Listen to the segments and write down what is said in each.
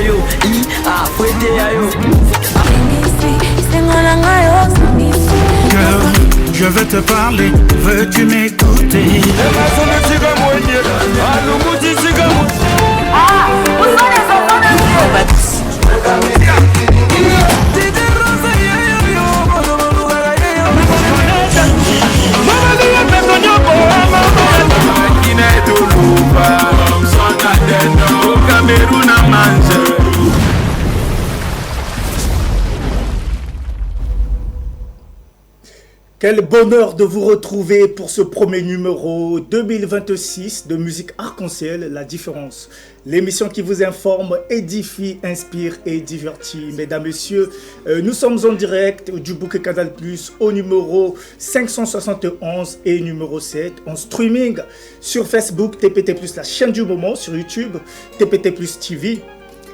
yo, I fouette yo. Girl, je veux te parler, veux-tu m'écouter? Quel bonheur de vous retrouver pour ce premier numéro 2026 de Musique Arc-en-Ciel, La Différence. L'émission qui vous informe, édifie, inspire et divertit. Mesdames, Messieurs, nous sommes en direct du bouquet Canal Plus au numéro 571 et numéro 7, en streaming sur Facebook, TPT Plus, la chaîne du moment, sur YouTube, TPT Plus TV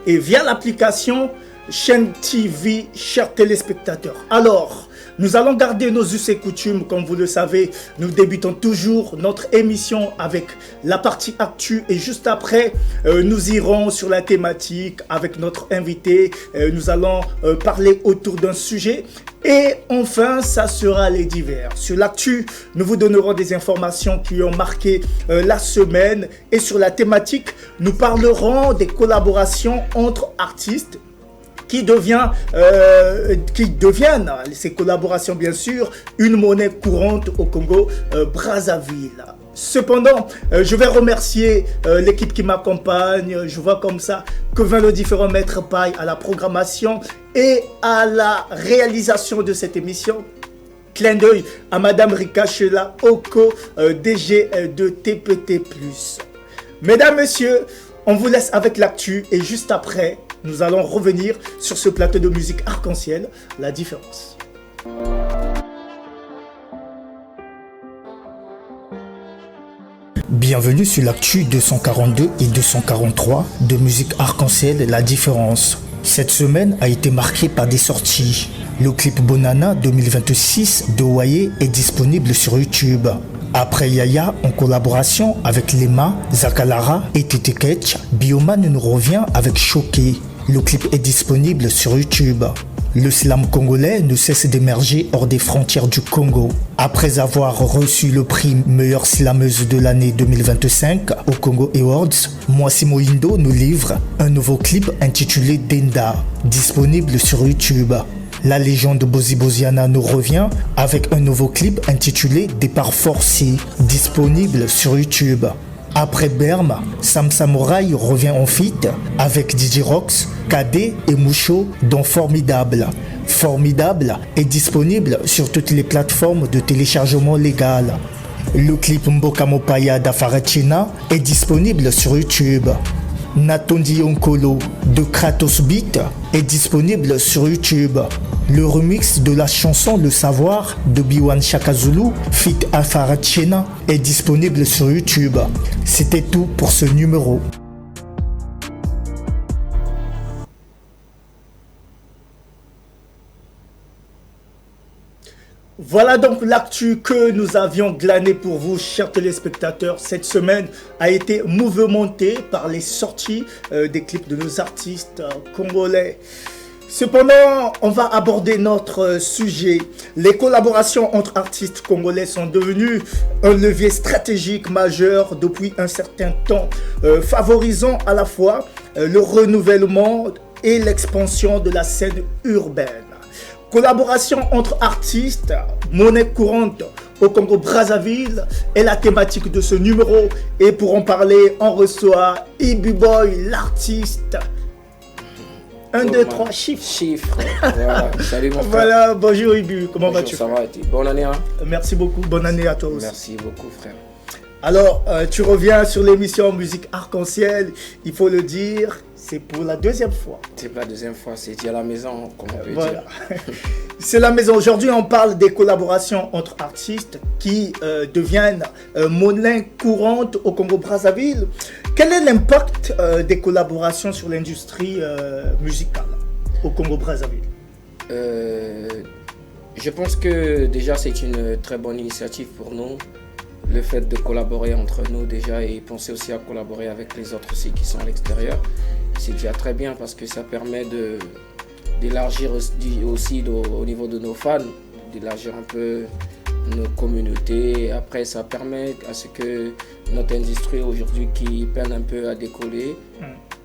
et via l'application Chaîne TV, chers téléspectateurs. Alors, nous allons garder nos us et coutumes, comme vous le savez. Nous débutons toujours notre émission avec la partie actu et juste après, nous irons sur la thématique avec notre invité. Nous allons parler autour d'un sujet et enfin, ça sera les divers. Sur l'actu, nous vous donnerons des informations qui ont marqué la semaine et sur la thématique, nous parlerons des collaborations entre artistes qui deviennent, ces collaborations bien sûr, une monnaie courante au Congo Brazzaville. Cependant, je vais remercier l'équipe qui m'accompagne. Je vois comme ça que vint le différent maître paille à la programmation et à la réalisation de cette émission. Clin d'œil à Madame Rika Chela Oko, DG de TPT+. Mesdames, Messieurs, on vous laisse avec l'actu et juste après, nous allons revenir sur ce plateau de musique arc-en-ciel, La Différence. Bienvenue sur l'actu 242 et 243 de musique arc-en-ciel, La Différence. Cette semaine a été marquée par des sorties. Le clip Bonana 2026 de Waye est disponible sur YouTube. Après Yaya, en collaboration avec Lema, Zakalara et Tete Ketch, Bioman nous revient avec Choqué. Le clip est disponible sur YouTube. Le slam congolais ne cesse d'émerger hors des frontières du Congo. Après avoir reçu le prix meilleure slameuse de l'année 2025 au Congo Awards, Mwasimo Indo nous livre un nouveau clip intitulé Denda, disponible sur YouTube. La légende Bozi Boziana nous revient avec un nouveau clip intitulé Départ forcé, disponible sur YouTube. Après Berma, Sam Samurai revient en feat avec DJ Rox, KD et Moucho dans Formidable. Formidable est disponible sur toutes les plateformes de téléchargement légal. Le clip Mboka Mopaya d'Afarachina est disponible sur YouTube. Natondi Onkolo de Kratos Beat est disponible sur YouTube. Le remix de la chanson Le Savoir de Biwan Shakazulu feat Afarachena est disponible sur YouTube. C'était tout pour ce numéro. Voilà donc l'actu que nous avions glané pour vous, chers téléspectateurs. Cette semaine a été mouvementée par les sorties des clips de nos artistes congolais. Cependant, on va aborder notre sujet. Les collaborations entre artistes congolais sont devenues un levier stratégique majeur depuis un certain temps, favorisant à la fois le renouvellement et l'expansion de la scène urbaine. Collaboration entre artistes, monnaie courante au Congo Brazzaville est la thématique de ce numéro. Et pour en parler, on reçoit Ibu Boy, l'artiste. 1, 2, 3, chiffres. Voilà. Salut mon frère. Voilà, bonjour Ibu, comment vas-tu? Ça va, bonne année. Hein? Merci beaucoup, bonne année à toi aussi. Merci beaucoup frère. Alors, tu reviens sur l'émission Musique Arc-en-Ciel, il faut le dire, c'est pour la deuxième fois. C'est pas la deuxième fois, c'est à la maison, comme on peut voilà. dire. C'est la maison. Aujourd'hui, on parle des collaborations entre artistes qui deviennent monnaie courante au Congo-Brazzaville. Quel est l'impact des collaborations sur l'industrie musicale au Congo-Brazzaville? Je pense que déjà c'est une très bonne initiative pour nous. Le fait de collaborer entre nous déjà et penser aussi à collaborer avec les autres aussi qui sont à l'extérieur. c'est déjà très bien parce que ça permet d'élargir aussi au niveau de nos fans, d'élargir un peu nos communautés. Après, ça permet à ce que notre industrie aujourd'hui qui peine un peu à décoller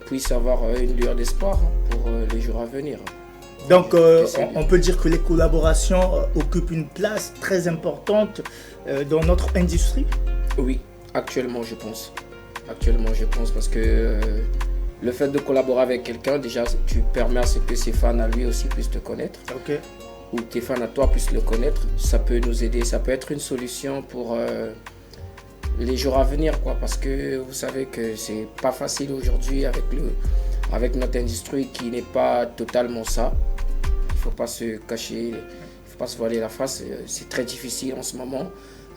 puisse avoir une lueur d'espoir pour les jours à venir. Donc, on peut dire que les collaborations occupent une place très importante dans notre industrie? Oui, actuellement je pense. Actuellement je pense parce que le fait de collaborer avec quelqu'un, déjà tu permets à ce que ses fans à lui aussi puissent te connaître. Ok. Ou tes fans à toi puissent le connaître. Ça peut nous aider, ça peut être une solution pour les jours à venir, quoi. Parce que vous savez que c'est pas facile aujourd'hui avec notre industrie qui n'est pas totalement ça. Il faut pas se cacher, il faut pas se voiler la face. C'est très difficile en ce moment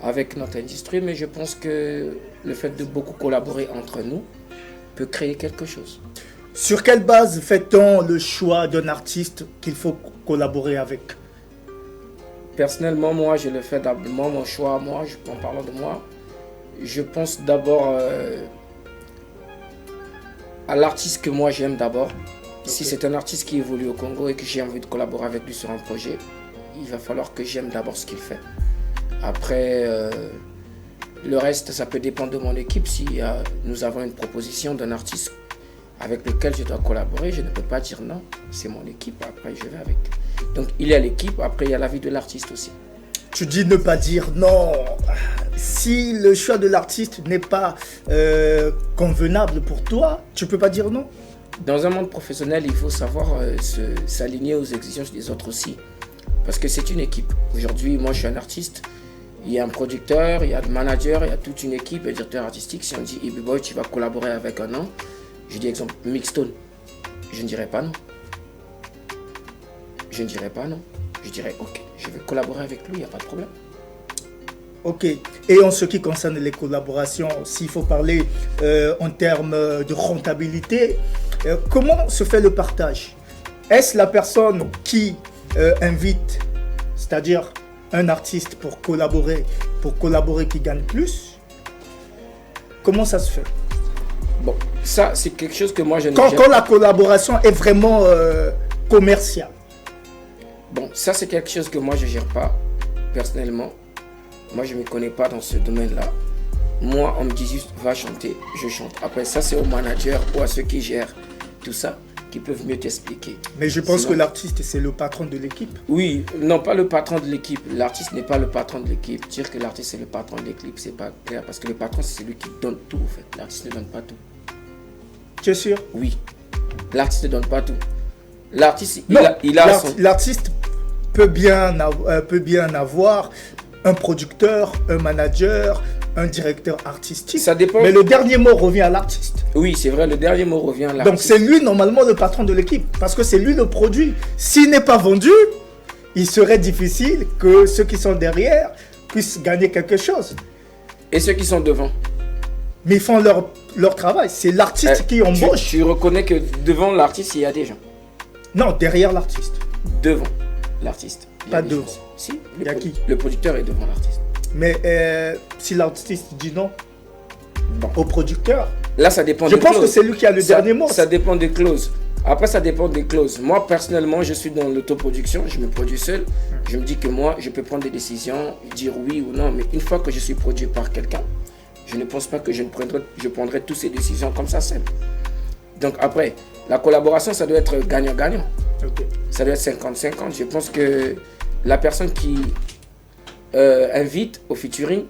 avec notre industrie, mais je pense que le fait de beaucoup collaborer entre nous peut créer quelque chose. Sur quelle base fait-on le choix d'un artiste qu'il faut collaborer avec? Personnellement, moi, je le fais d'abord. Mon choix, en parlant de moi, je pense d'abord à l'artiste que moi j'aime d'abord. Okay. Si c'est un artiste qui évolue au Congo et que j'ai envie de collaborer avec lui sur un projet, il va falloir que j'aime d'abord ce qu'il fait. Après, le reste, ça peut dépendre de mon équipe. Si nous avons une proposition d'un artiste avec lequel je dois collaborer, je ne peux pas dire non. C'est mon équipe, après je vais avec. Donc il y a l'équipe, après il y a la vie de l'artiste aussi. Tu dis ne pas dire non. Si le choix de l'artiste n'est pas convenable pour toi, tu ne peux pas dire non. Dans un monde professionnel, il faut savoir s'aligner aux exigences des autres aussi. Parce que c'est une équipe. Aujourd'hui, moi je suis un artiste. Il y a un producteur, il y a un manager, il y a toute une équipe, un directeur artistique. Si on dit Ibi Boy, tu vas collaborer avec un nom, je dis exemple Mixstone, je ne dirais pas non. Je ne dirais pas non. Je dirais ok, je vais collaborer avec lui, il n'y a pas de problème. Ok. Et en ce qui concerne les collaborations, s'il faut parler en termes de rentabilité, comment se fait le partage? Est-ce la personne qui invite, c'est-à-dire un artiste pour collaborer qui gagne plus? Comment ça se fait? Bon, ça c'est quelque chose que moi je ne gère pas. Quand la collaboration est vraiment commerciale. Bon, ça c'est quelque chose que moi je ne gère pas personnellement. Moi je ne me connais pas dans ce domaine-là. Moi on me dit juste va chanter, je chante. Après ça c'est au manager ou à ceux qui gèrent tout ça qui peuvent mieux t'expliquer. Mais je pense que l'artiste c'est le patron de l'équipe. Oui, non pas le patron de l'équipe. L'artiste n'est pas le patron de l'équipe. Dire que l'artiste c'est le patron de l'équipe, c'est pas clair parce que le patron c'est celui qui donne tout en fait. L'artiste ne donne pas tout. Tu es sûr? Oui. L'artiste ne donne pas tout. L'artiste, l'artiste peut bien avoir un producteur, un manager, un directeur artistique. Ça dépend. Mais le dernier mot revient à l'artiste. Oui, c'est vrai, le dernier mot revient à l'artiste. Donc c'est lui normalement le patron de l'équipe parce que c'est lui le produit. S'il n'est pas vendu, il serait difficile que ceux qui sont derrière puissent gagner quelque chose. Et ceux qui sont devant? Mais ils font leur travail. C'est l'artiste qui embauche. Tu reconnais que devant l'artiste, il y a des gens? Non, derrière l'artiste. Devant l'artiste. Pas devant. Si, il y a qui? Le producteur est devant l'artiste. Mais si l'artiste dit non au producteur, là ça dépend des clauses. Je pense que c'est lui qui a le dernier mot. Ça dépend des clauses. Après ça dépend des clauses. Moi personnellement je suis dans l'autoproduction, je me produis seul. Je me dis que moi je peux prendre des décisions, dire oui ou non. Mais une fois que je suis produit par quelqu'un, je ne pense pas que je prendrai toutes ces décisions comme ça seul. Donc après, la collaboration ça doit être gagnant-gagnant. Okay. Ça doit être 50-50. Je pense que la personne qui invite au featuring,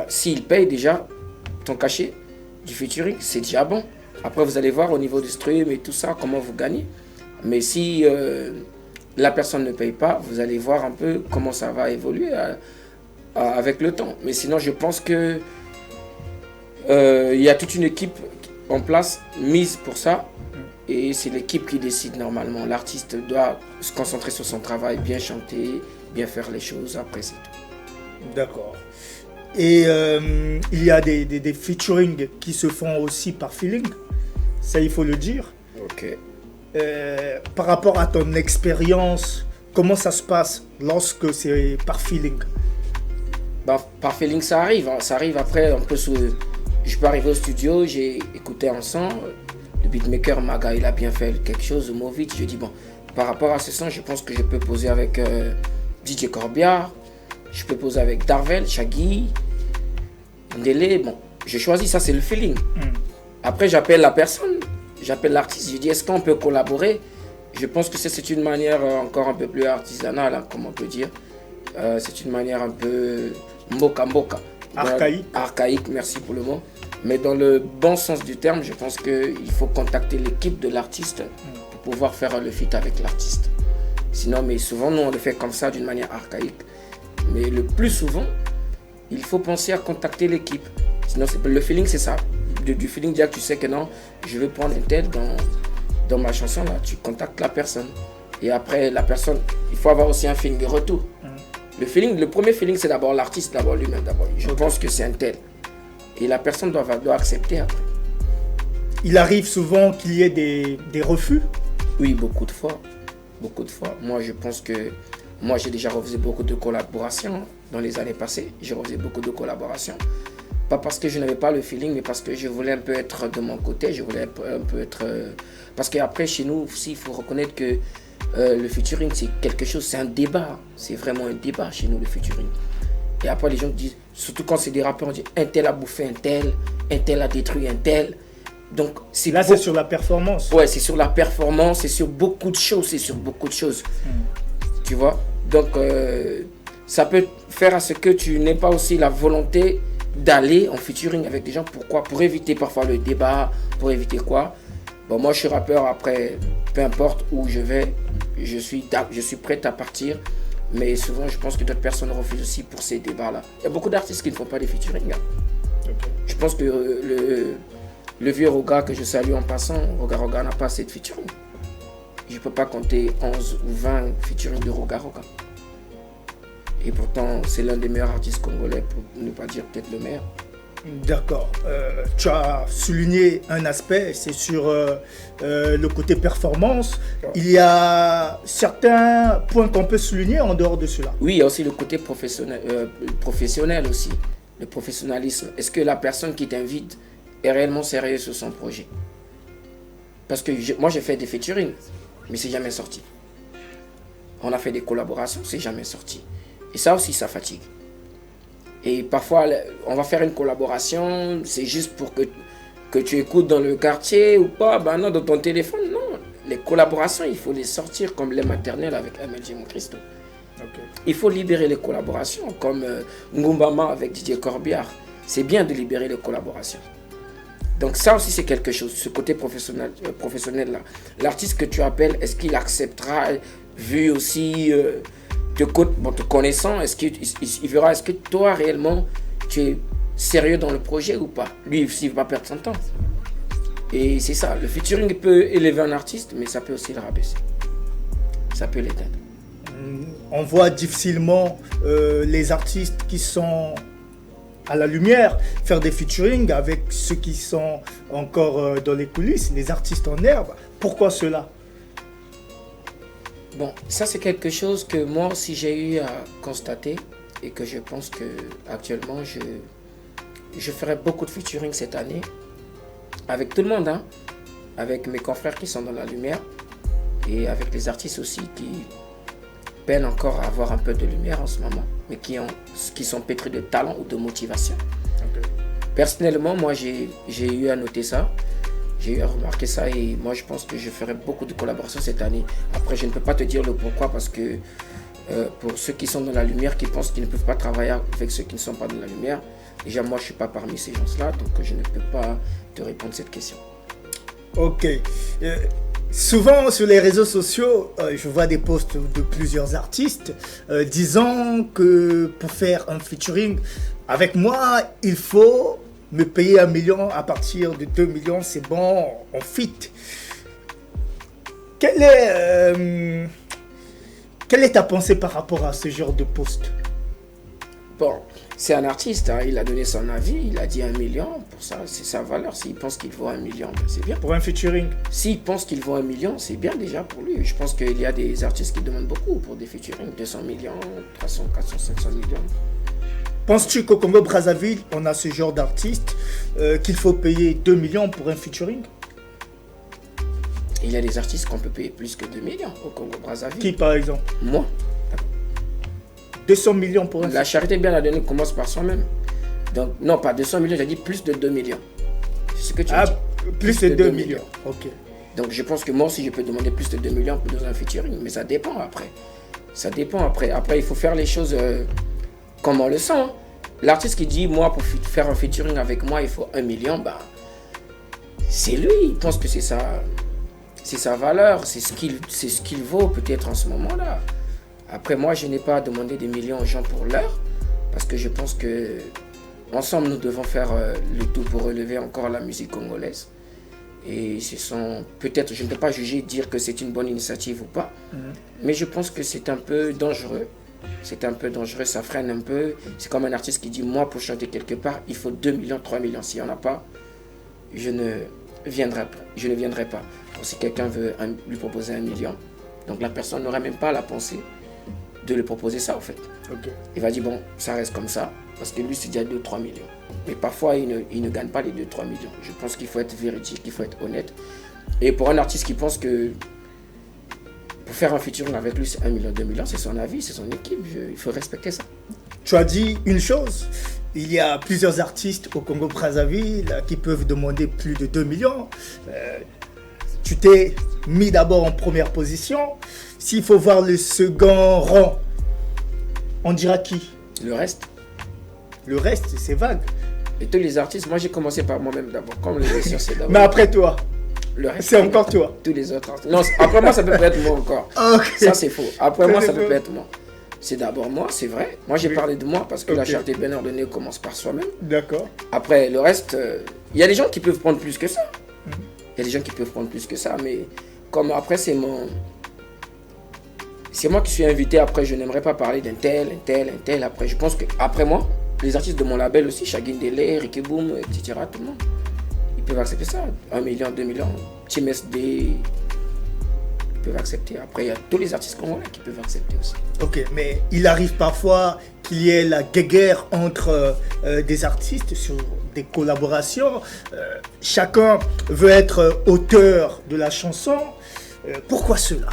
s'il paye déjà ton cachet du featuring, c'est déjà bon. Après, vous allez voir au niveau du stream et tout ça, comment vous gagnez. Mais si la personne ne paye pas, vous allez voir un peu comment ça va évoluer avec le temps. Mais sinon, je pense que il y a toute une équipe en place, mise pour ça. Et c'est l'équipe qui décide normalement. L'artiste doit se concentrer sur son travail, bien chanter, bien faire les choses. Après, c'est tout. D'accord. Et il y a des featuring qui se font aussi par feeling. Ça, il faut le dire. Ok. Par rapport à ton expérience, comment ça se passe lorsque c'est par feeling? Par feeling, ça arrive. Hein. Ça arrive après, je peux arriver au studio, j'ai écouté un son. le beatmaker Maga, il a bien fait quelque chose, Movic. Je dis bon, par rapport à ce son, je pense que je peux poser avec DJ Corbiard, je peux poser avec Darvel, Shaggy, Ndele. Bon, je choisis, ça c'est le feeling. Après, j'appelle la personne, j'appelle l'artiste, je dis est-ce qu'on peut collaborer? Je pense que c'est une manière encore un peu plus artisanale, hein, comme on peut dire. C'est une manière un peu mboka. Archaïque. Archaïque, merci pour le mot. Mais dans le bon sens du terme, je pense qu'il faut contacter l'équipe de l'artiste pour pouvoir faire le feat avec l'artiste. Sinon, mais souvent, nous, on le fait comme ça, d'une manière archaïque. Mais le plus souvent, il faut penser à contacter l'équipe. Sinon, le feeling, c'est ça. Du feeling, déjà que tu sais que non, je veux prendre un tel dans ma chanson, là, tu contactes la personne. Et après, la personne, il faut avoir aussi un feeling de retour. Le premier feeling, c'est d'abord l'artiste, d'abord lui-même. Je pense que c'est un tel. Et la personne doit accepter après. Il arrive souvent qu'il y ait des refus? Oui, beaucoup de fois. Moi, je pense que... Moi, j'ai déjà refusé beaucoup de collaborations dans les années passées. J'ai refusé beaucoup de collaborations. Pas parce que je n'avais pas le feeling, mais parce que je voulais un peu être de mon côté. Je voulais un peu être... Parce qu'après, chez nous aussi, il faut reconnaître que le featuring, c'est quelque chose, c'est un débat. C'est vraiment un débat chez nous, le featuring. Et après, les gens disent, surtout quand c'est des rappeurs, on dit un tel a bouffé un tel a détruit un tel. Donc, c'est sur la performance. Ouais, c'est sur la performance, c'est sur beaucoup de choses, Tu vois? Donc, ça peut faire à ce que tu n'aies pas aussi la volonté d'aller en featuring avec des gens. Pourquoi? Pour éviter parfois le débat, pour éviter quoi? Bon, moi, je suis rappeur, après, peu importe où je vais, je suis prêt à partir. Mais souvent, je pense que d'autres personnes refusent aussi pour ces débats-là. Il y a beaucoup d'artistes qui ne font pas des featuring. Okay. Je pense que le vieux Roga que je salue en passant, Roga n'a pas assez de featuring. Je ne peux pas compter 11 ou 20 featuring de Roga. Et pourtant, c'est l'un des meilleurs artistes congolais, pour ne pas dire peut-être le meilleur. D'accord. Tu as souligné un aspect, c'est sur le côté performance. Ouais. Il y a certains points qu'on peut souligner en dehors de cela. Oui, il y a aussi le côté professionnel aussi, le professionnalisme. Est-ce que la personne qui t'invite est réellement sérieuse sur son projet? Parce que moi, j'ai fait des featuring, mais c'est jamais sorti. On a fait des collaborations, c'est jamais sorti. Et ça aussi, ça fatigue. Et parfois, on va faire une collaboration, c'est juste pour que tu écoutes dans le quartier ou pas. Ben non, dans ton téléphone, non. Les collaborations, il faut les sortir comme les maternelles avec MLG Mon Christo. Okay. Il faut libérer les collaborations, comme Ngumbama avec DJ Corbiard. C'est bien de libérer les collaborations. Donc ça aussi, c'est quelque chose, ce côté professionnel-là. L'artiste que tu appelles, est-ce qu'il acceptera, vu aussi... te connaissant, est-ce qu'il verra, est-ce que toi réellement tu es sérieux dans le projet ou pas? Lui aussi, il va pas perdre son temps. Et c'est ça, le featuring peut élever un artiste, mais ça peut aussi le rabaisser. Ça peut l'éteindre. On voit difficilement les artistes qui sont à la lumière faire des featuring avec ceux qui sont encore dans les coulisses, les artistes en herbe. Pourquoi cela? Bon, ça c'est quelque chose que moi aussi j'ai eu à constater et que je pense que actuellement je ferai beaucoup de featuring cette année avec tout le monde, hein, avec mes confrères qui sont dans la lumière et avec les artistes aussi qui peinent encore à avoir un peu de lumière en ce moment, mais qui sont pétris de talent ou de motivation. Okay. Personnellement, moi j'ai eu à noter ça. J'ai eu à remarquer ça et moi je pense que je ferai beaucoup de collaborations cette année. Après je ne peux pas te dire le pourquoi parce que pour ceux qui sont dans la lumière, qui pensent qu'ils ne peuvent pas travailler avec ceux qui ne sont pas dans la lumière, déjà moi je ne suis pas parmi ces gens-là, donc je ne peux pas te répondre à cette question. Ok. Souvent sur les réseaux sociaux, je vois des posts de plusieurs artistes disant que pour faire un featuring avec moi, il faut me payer 1 million, à partir de 2 millions, c'est bon, on fit. Quelle est ta pensée par rapport à ce genre de post? Bon, c'est un artiste, hein, il a donné son avis, il a dit 1 million, pour ça, c'est sa valeur. S'il pense qu'il vaut 1 million, ben c'est bien. Pour un featuring? S'il pense qu'il vaut 1 million, c'est bien déjà pour lui. Je pense qu'il y a des artistes qui demandent beaucoup pour des featuring, 200 millions, 300, 400, 500 millions. Penses-tu qu'au Congo-Brazzaville, on a ce genre d'artiste qu'il faut payer 2 millions pour un featuring? Il y a des artistes qu'on peut payer plus que 2 millions au Congo-Brazzaville. Qui par exemple? Moi. 200 millions pour un La charité bien à donner commence par soi-même. Donc, non, pas 200 millions, j'ai dit plus de 2 millions. C'est ce que tu as dit. Plus de 2 millions. Ok. Donc, je pense que moi aussi, je peux demander plus de 2 millions pour dans un featuring, mais ça dépend après. Ça dépend après. Après, il faut faire les choses comme on le sent. Hein. L'artiste qui dit, moi, pour faire un featuring avec moi, il faut 1 million, bah, c'est lui. Il pense que c'est sa valeur, c'est ce qu'il vaut peut-être en ce moment-là. Après, moi, je n'ai pas demandé des millions aux gens pour l'heure, parce que je pense que ensemble, nous devons faire le tout pour relever encore la musique congolaise. Et ce sont peut-être, je ne peux pas juger, dire que c'est une bonne initiative ou pas, mais je pense que c'est un peu dangereux. C'est un peu dangereux, ça freine un peu. C'est comme un artiste qui dit, moi, pour chanter quelque part, il faut 2 millions, 3 millions. S'il n'y en a pas, je ne viendrai pas. Donc, si quelqu'un veut lui proposer 1 million, donc la personne n'aura même pas la pensée de lui proposer ça, en fait. Okay. Il va dire, bon, ça reste comme ça, parce que lui, c'est déjà 2-3 millions. Mais parfois, il ne gagne pas les 2-3 millions. Je pense qu'il faut être véridique, il faut être honnête. Et pour un artiste qui pense que pour faire un featuring avec lui, c'est 1 million, 2 millions, c'est son avis, c'est son équipe, il faut respecter ça. Tu as dit une chose, il y a plusieurs artistes au Congo-Brazzaville qui peuvent demander plus de 2 millions. Tu t'es mis d'abord en première position. S'il faut voir le second rang, on dira qui? Le reste? Le reste, c'est vague. Et tous les artistes, moi j'ai commencé par moi-même d'abord, comme l'émission c'est d'abord. Mais après toi, c'est encore toi. Tous les autres artistes. Non, après moi ça peut pas être moi encore. Okay. Ça c'est faux. Après moi ça peut pas être moi. C'est d'abord moi, c'est vrai. Moi j'ai parlé de moi parce que la charité bien ordonnée commence par soi-même. D'accord. Après le reste, il y a des gens qui peuvent prendre plus que ça. Il y a des gens qui peuvent prendre plus que ça, mais comme après c'est moi qui suis invité, après je n'aimerais pas parler d'un tel. Après je pense que après moi, les artistes de mon label aussi, Chagin Dele, Ricky Boom, etc., tout le monde, ils peuvent accepter ça. 1 million, 2 millions, Team SD, ils peuvent accepter. Après, il y a tous les artistes congolais qui peuvent accepter aussi. Ok, mais il arrive parfois qu'il y ait la guéguerre entre des artistes sur des collaborations. Chacun veut être auteur de la chanson. Pourquoi cela?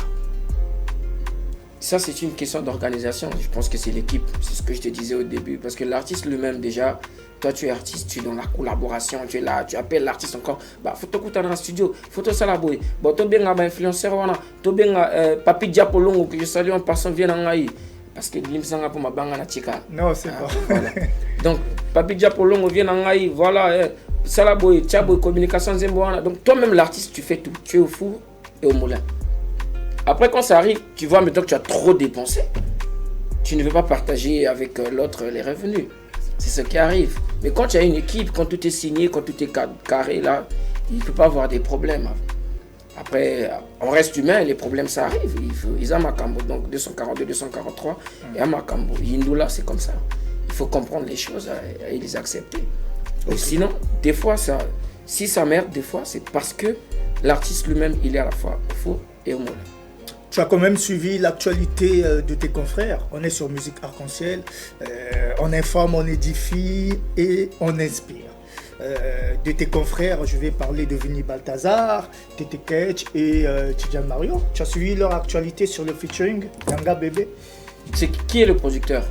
Ça, c'est une question d'organisation. Je pense que c'est l'équipe. C'est ce que je te disais au début. Parce que l'artiste lui-même, déjà, toi, tu es artiste, tu es dans la collaboration, tu es là, tu appelles l'artiste encore. Bah, faut t'écouter dans le studio, faut te salaboyer. Bon, tu bien un influenceur, tu bien Papi Diapolongo, que je salue en passant, vient en Aïe. Parce que l'imsanga pour ma banga na tika. Non, c'est pas. Voilà. Donc, Papi Diapolongo vient en Aïe, voilà, salaboyer, tchaboy, communication, zemboana. Donc, toi-même, l'artiste, tu fais tout. Tu es au four et au moulin. Après, quand ça arrive, tu vois maintenant que tu as trop dépensé. Tu ne veux pas partager avec l'autre les revenus. C'est ce qui arrive. Mais quand tu as une équipe, quand tout est signé, quand tout est carré, là, il ne peut pas avoir des problèmes. Après, on reste humain, les problèmes, ça arrive. Ils ont Makambo, donc 242, 243, et à Makambo. Yindoula, c'est comme ça. Il faut comprendre les choses et les accepter. Okay. Sinon, des fois, si ça merde, des fois, c'est parce que l'artiste lui-même, il est à la fois au four et au moulin. Tu as quand même suivi l'actualité de tes confrères. On est sur Musique Arc-en-Ciel. On informe, on édifie et on inspire. De tes confrères, je vais parler de Vini Balthazar, Tete Ketch et Tidjane Mario. Tu as suivi leur actualité sur le featuring Yanga Bébé. C'est qui est le producteur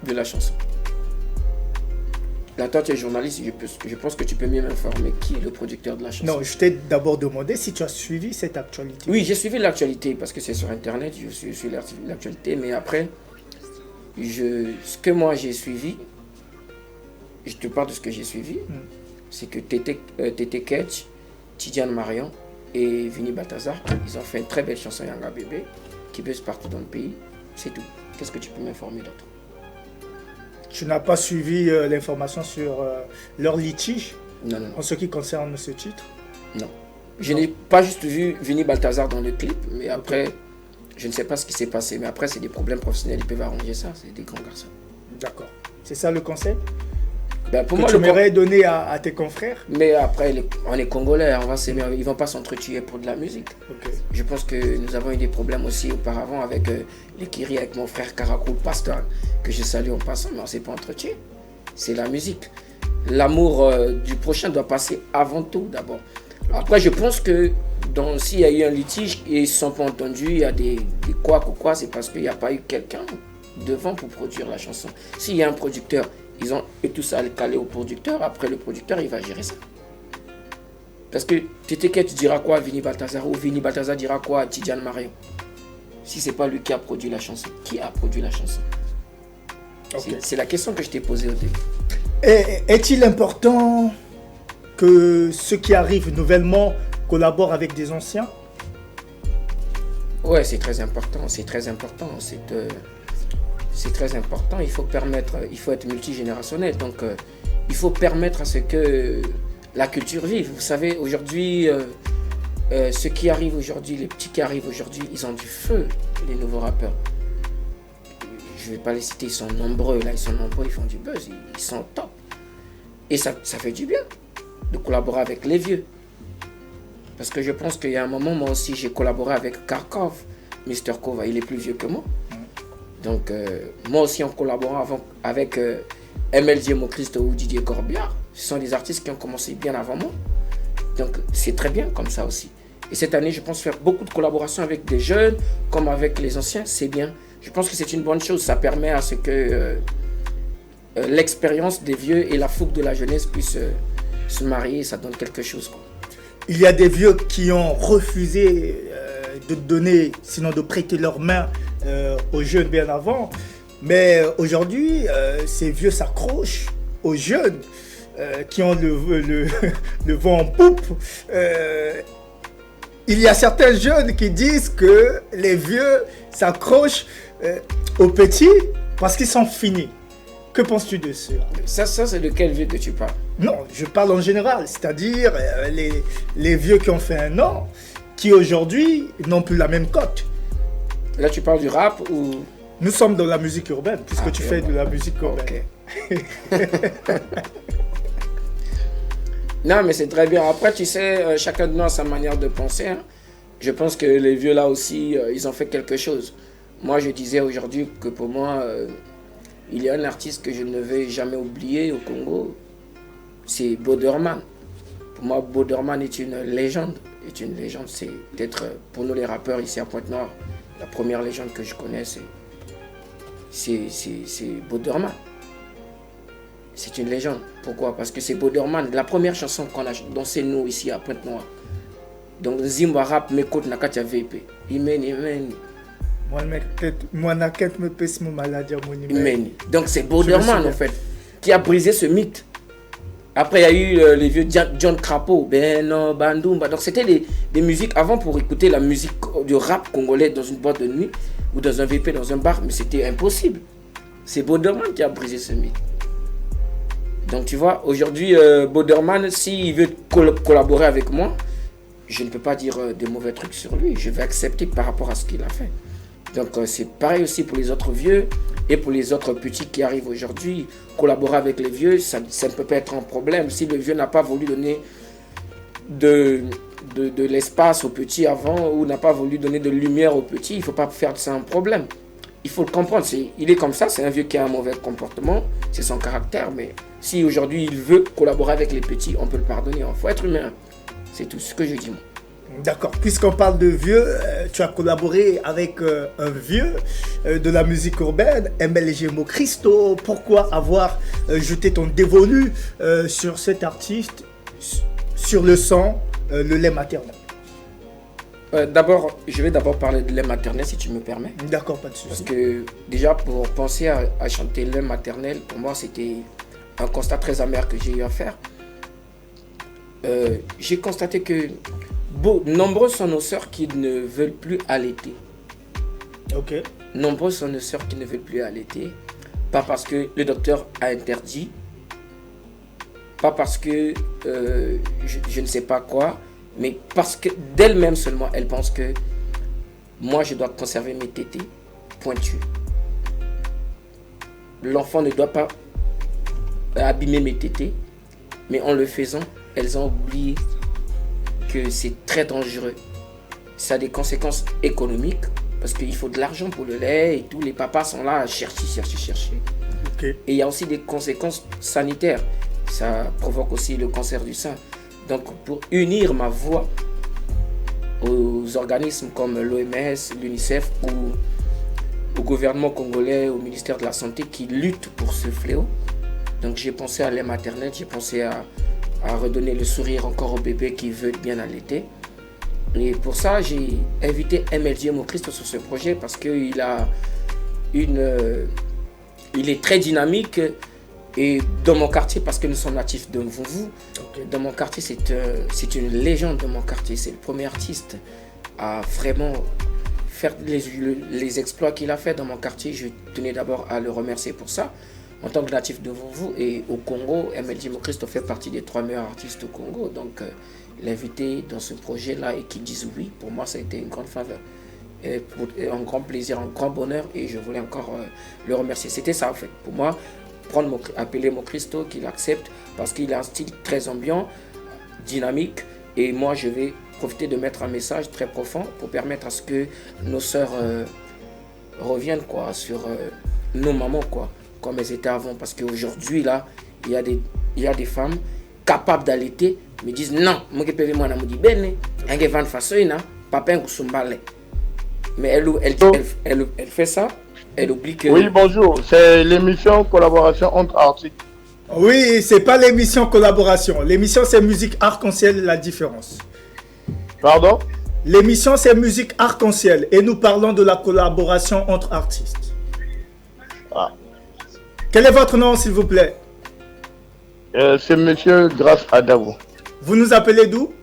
de la chanson? Là, toi, tu es journaliste, je pense que tu peux mieux m'informer qui est le producteur de la chanson. Non, je t'ai d'abord demandé si tu as suivi cette actualité. Oui, j'ai suivi l'actualité parce que c'est sur Internet, je suis l'actualité, mais après, ce que moi j'ai suivi, je te parle de ce que j'ai suivi, c'est que Tete Ketch, Tidjane Marion et Vini Balthazar, ils ont fait une très belle chanson Yanga Bébé qui buzz partout dans le pays, c'est tout. Qu'est-ce que tu peux m'informer d'autre? Tu n'as pas suivi l'information sur leur litige? Non. En ce qui concerne ce titre? Non. Je n'ai pas juste vu Vini Balthazar dans le clip, mais après, je ne sais pas ce qui s'est passé. Mais après, c'est des problèmes professionnels, ils peuvent arranger ça, c'est des grands garçons. D'accord. C'est ça le conseil? Pour que moi, tu m'aurais donné à tes confrères? Mais après, on est congolais, ils ne vont pas s'entretuer pour de la musique. Okay. Je pense que nous avons eu des problèmes aussi auparavant avec les Kiri, avec mon frère Karakou Pasteur, que je salue en passant, mais on ne s'est pas entretenu. C'est la musique. L'amour du prochain doit passer avant tout d'abord. Après, je pense que s'il y a eu un litige et ils ne se sont pas entendus, il y a des couacs ou quoi, c'est parce qu'il n'y a pas eu quelqu'un devant pour produire la chanson. S'il y a un producteur, ils ont tout ça calé au producteur, après le producteur, il va gérer ça. Parce que tu diras quoi à Vini Balthazar ou Vini Balthazar dira quoi à Tidjane Marion si ce n'est pas lui qui a produit la chanson. Qui a produit la chanson? Okay. C'est la question que je t'ai posée au début. Est-il important que ceux qui arrivent nouvellement collaborent avec des anciens? Ouais, c'est très important. C'est très important. C'est très important. Il faut être multigénérationnel. Donc, il faut permettre à ce que la culture vive. Vous savez, aujourd'hui, ceux qui arrivent aujourd'hui, les petits qui arrivent aujourd'hui, ils ont du feu, les nouveaux rappeurs. Je ne vais pas les citer, ils sont nombreux. Là, ils sont nombreux, ils font du buzz, ils sont top. Et ça fait du bien de collaborer avec les vieux. Parce que je pense qu'il y a un moment, moi aussi, j'ai collaboré avec Kharkov, Mr. Kova, il est plus vieux que moi. Donc, moi aussi, en collaborant avec MLJ Mokrist ou Didier Corbière, ce sont des artistes qui ont commencé bien avant moi. Donc, c'est très bien comme ça aussi. Et cette année, je pense faire beaucoup de collaborations avec des jeunes, comme avec les anciens, c'est bien. Je pense que c'est une bonne chose. Ça permet à ce que l'expérience des vieux et la fougue de la jeunesse puissent se marier. Ça donne quelque chose, quoi. Il y a des vieux qui ont refusé de donner, sinon de prêter leurs mains aux jeunes bien avant. Mais aujourd'hui, ces vieux s'accrochent aux jeunes qui ont le vent en poupe. Il y a certains jeunes qui disent que les vieux s'accrochent aux petits parce qu'ils sont finis. Que penses-tu de ça? Ça c'est de quel vieux que tu parles? Non, je parle en général, c'est-à-dire les vieux qui ont fait un an, qui aujourd'hui n'ont plus la même cote. Là, tu parles du rap ou... Nous sommes dans la musique urbaine, puisque tu fais de la musique urbaine. Okay. Non, mais c'est très bien. Après, tu sais, chacun de nous a sa manière de penser. Hein. Je pense que les vieux, là aussi, ils ont fait quelque chose. Moi, je disais aujourd'hui que pour moi, il y a un artiste que je ne vais jamais oublier au Congo. C'est Boderman. Pour moi, Boderman est une légende. C'est peut-être, pour nous les rappeurs ici à Pointe-Noire, la première légende que je connais, c'est Boderman. C'est une légende. Pourquoi? Parce que c'est Boderman, la première chanson qu'on a dansé nous ici à Pointe-Noire. Donc Zimba rap me côte nakatia VP. Imeni. Donc c'est Boderman en fait qui a brisé ce mythe. Après il y a eu les vieux John Crapo, Beno, Bandumba. Donc c'était des musiques avant pour écouter la musique du rap congolais dans une boîte de nuit ou dans un VP dans un bar, mais c'était impossible. C'est Boderman qui a brisé ce mythe. Donc tu vois, aujourd'hui, Boderman, s'il veut collaborer avec moi, je ne peux pas dire des mauvais trucs sur lui. Je vais accepter par rapport à ce qu'il a fait. Donc c'est pareil aussi pour les autres vieux et pour les autres petits qui arrivent aujourd'hui. Collaborer avec les vieux, ça ne peut pas être un problème. Si le vieux n'a pas voulu donner de l'espace aux petits avant ou n'a pas voulu donner de lumière aux petits, il ne faut pas faire de ça un problème. Il faut le comprendre, il est comme ça, c'est un vieux qui a un mauvais comportement, c'est son caractère, mais si aujourd'hui il veut collaborer avec les petits, on peut le pardonner, il faut être humain. C'est tout ce que je dis moi. D'accord, puisqu'on parle de vieux, tu as collaboré avec un vieux de la musique urbaine, MLG Mocristo. Pourquoi avoir jeté ton dévolu sur cet artiste, sur le son, le lait maternel? Je vais d'abord parler de lait maternel si tu me permets. D'accord, pas de souci. Parce que déjà pour penser à chanter lait maternel, pour moi c'était un constat très amer que j'ai eu à faire. J'ai constaté que nombreux sont nos sœurs qui ne veulent plus allaiter. Ok. Nombreux sont nos sœurs qui ne veulent plus allaiter. Pas parce que le docteur a interdit, pas parce que je ne sais pas quoi, mais parce que d'elle-même seulement, elle pense que moi je dois conserver mes tétés pointues. L'enfant ne doit pas abîmer mes tétés, mais en le faisant, elles ont oublié que c'est très dangereux. Ça a des conséquences économiques, parce qu'il faut de l'argent pour le lait et tous les papas sont là à chercher. Okay. Et il y a aussi des conséquences sanitaires. Ça provoque aussi le cancer du sein. Donc pour unir ma voix aux organismes comme l'OMS, l'UNICEF ou au gouvernement congolais, au ministère de la Santé qui luttent pour ce fléau. Donc j'ai pensé à lait maternel, j'ai pensé à redonner le sourire encore au bébé qui veut bien allaiter. Et pour ça, j'ai invité MLJ Mocristo sur ce projet parce qu'il a il est très dynamique. Et dans mon quartier, parce que nous sommes natifs de Mvumvu, dans mon quartier, c'est une légende de mon quartier. C'est le premier artiste à vraiment faire les exploits qu'il a fait dans mon quartier. Je tenais d'abord à le remercier pour ça. En tant que natif de Mvumvu et au Congo, MLJ Mocristo fait partie des 3 meilleurs artistes au Congo. Donc l'inviter dans ce projet-là et qu'ils disent oui, pour moi, ça a été une grande faveur. Et un grand plaisir, un grand bonheur. Et je voulais encore le remercier. C'était ça en fait. Pour moi, appeler Mocristo, qu'il accepte parce qu'il a un style très ambiant, dynamique, et moi je vais profiter de mettre un message très profond pour permettre à ce que nos sœurs reviennent sur nos mamans comme elles étaient avant, parce qu'aujourd'hui là il y a des femmes capables d'allaiter mais disent non, moi je peux moi me dit ben elle va façon papa mais elle fait ça. Elle oublie que... Oui, bonjour. C'est l'émission Collaboration entre artistes. Oui, c'est pas l'émission Collaboration. L'émission, c'est Musique Arc-en-Ciel, la différence. Pardon? L'émission, c'est Musique Arc-en-Ciel. Et nous parlons de la collaboration entre artistes. Ah. Quel est votre nom, s'il vous plaît? C'est Monsieur Grâce Adavo. Vous nous appelez d'où?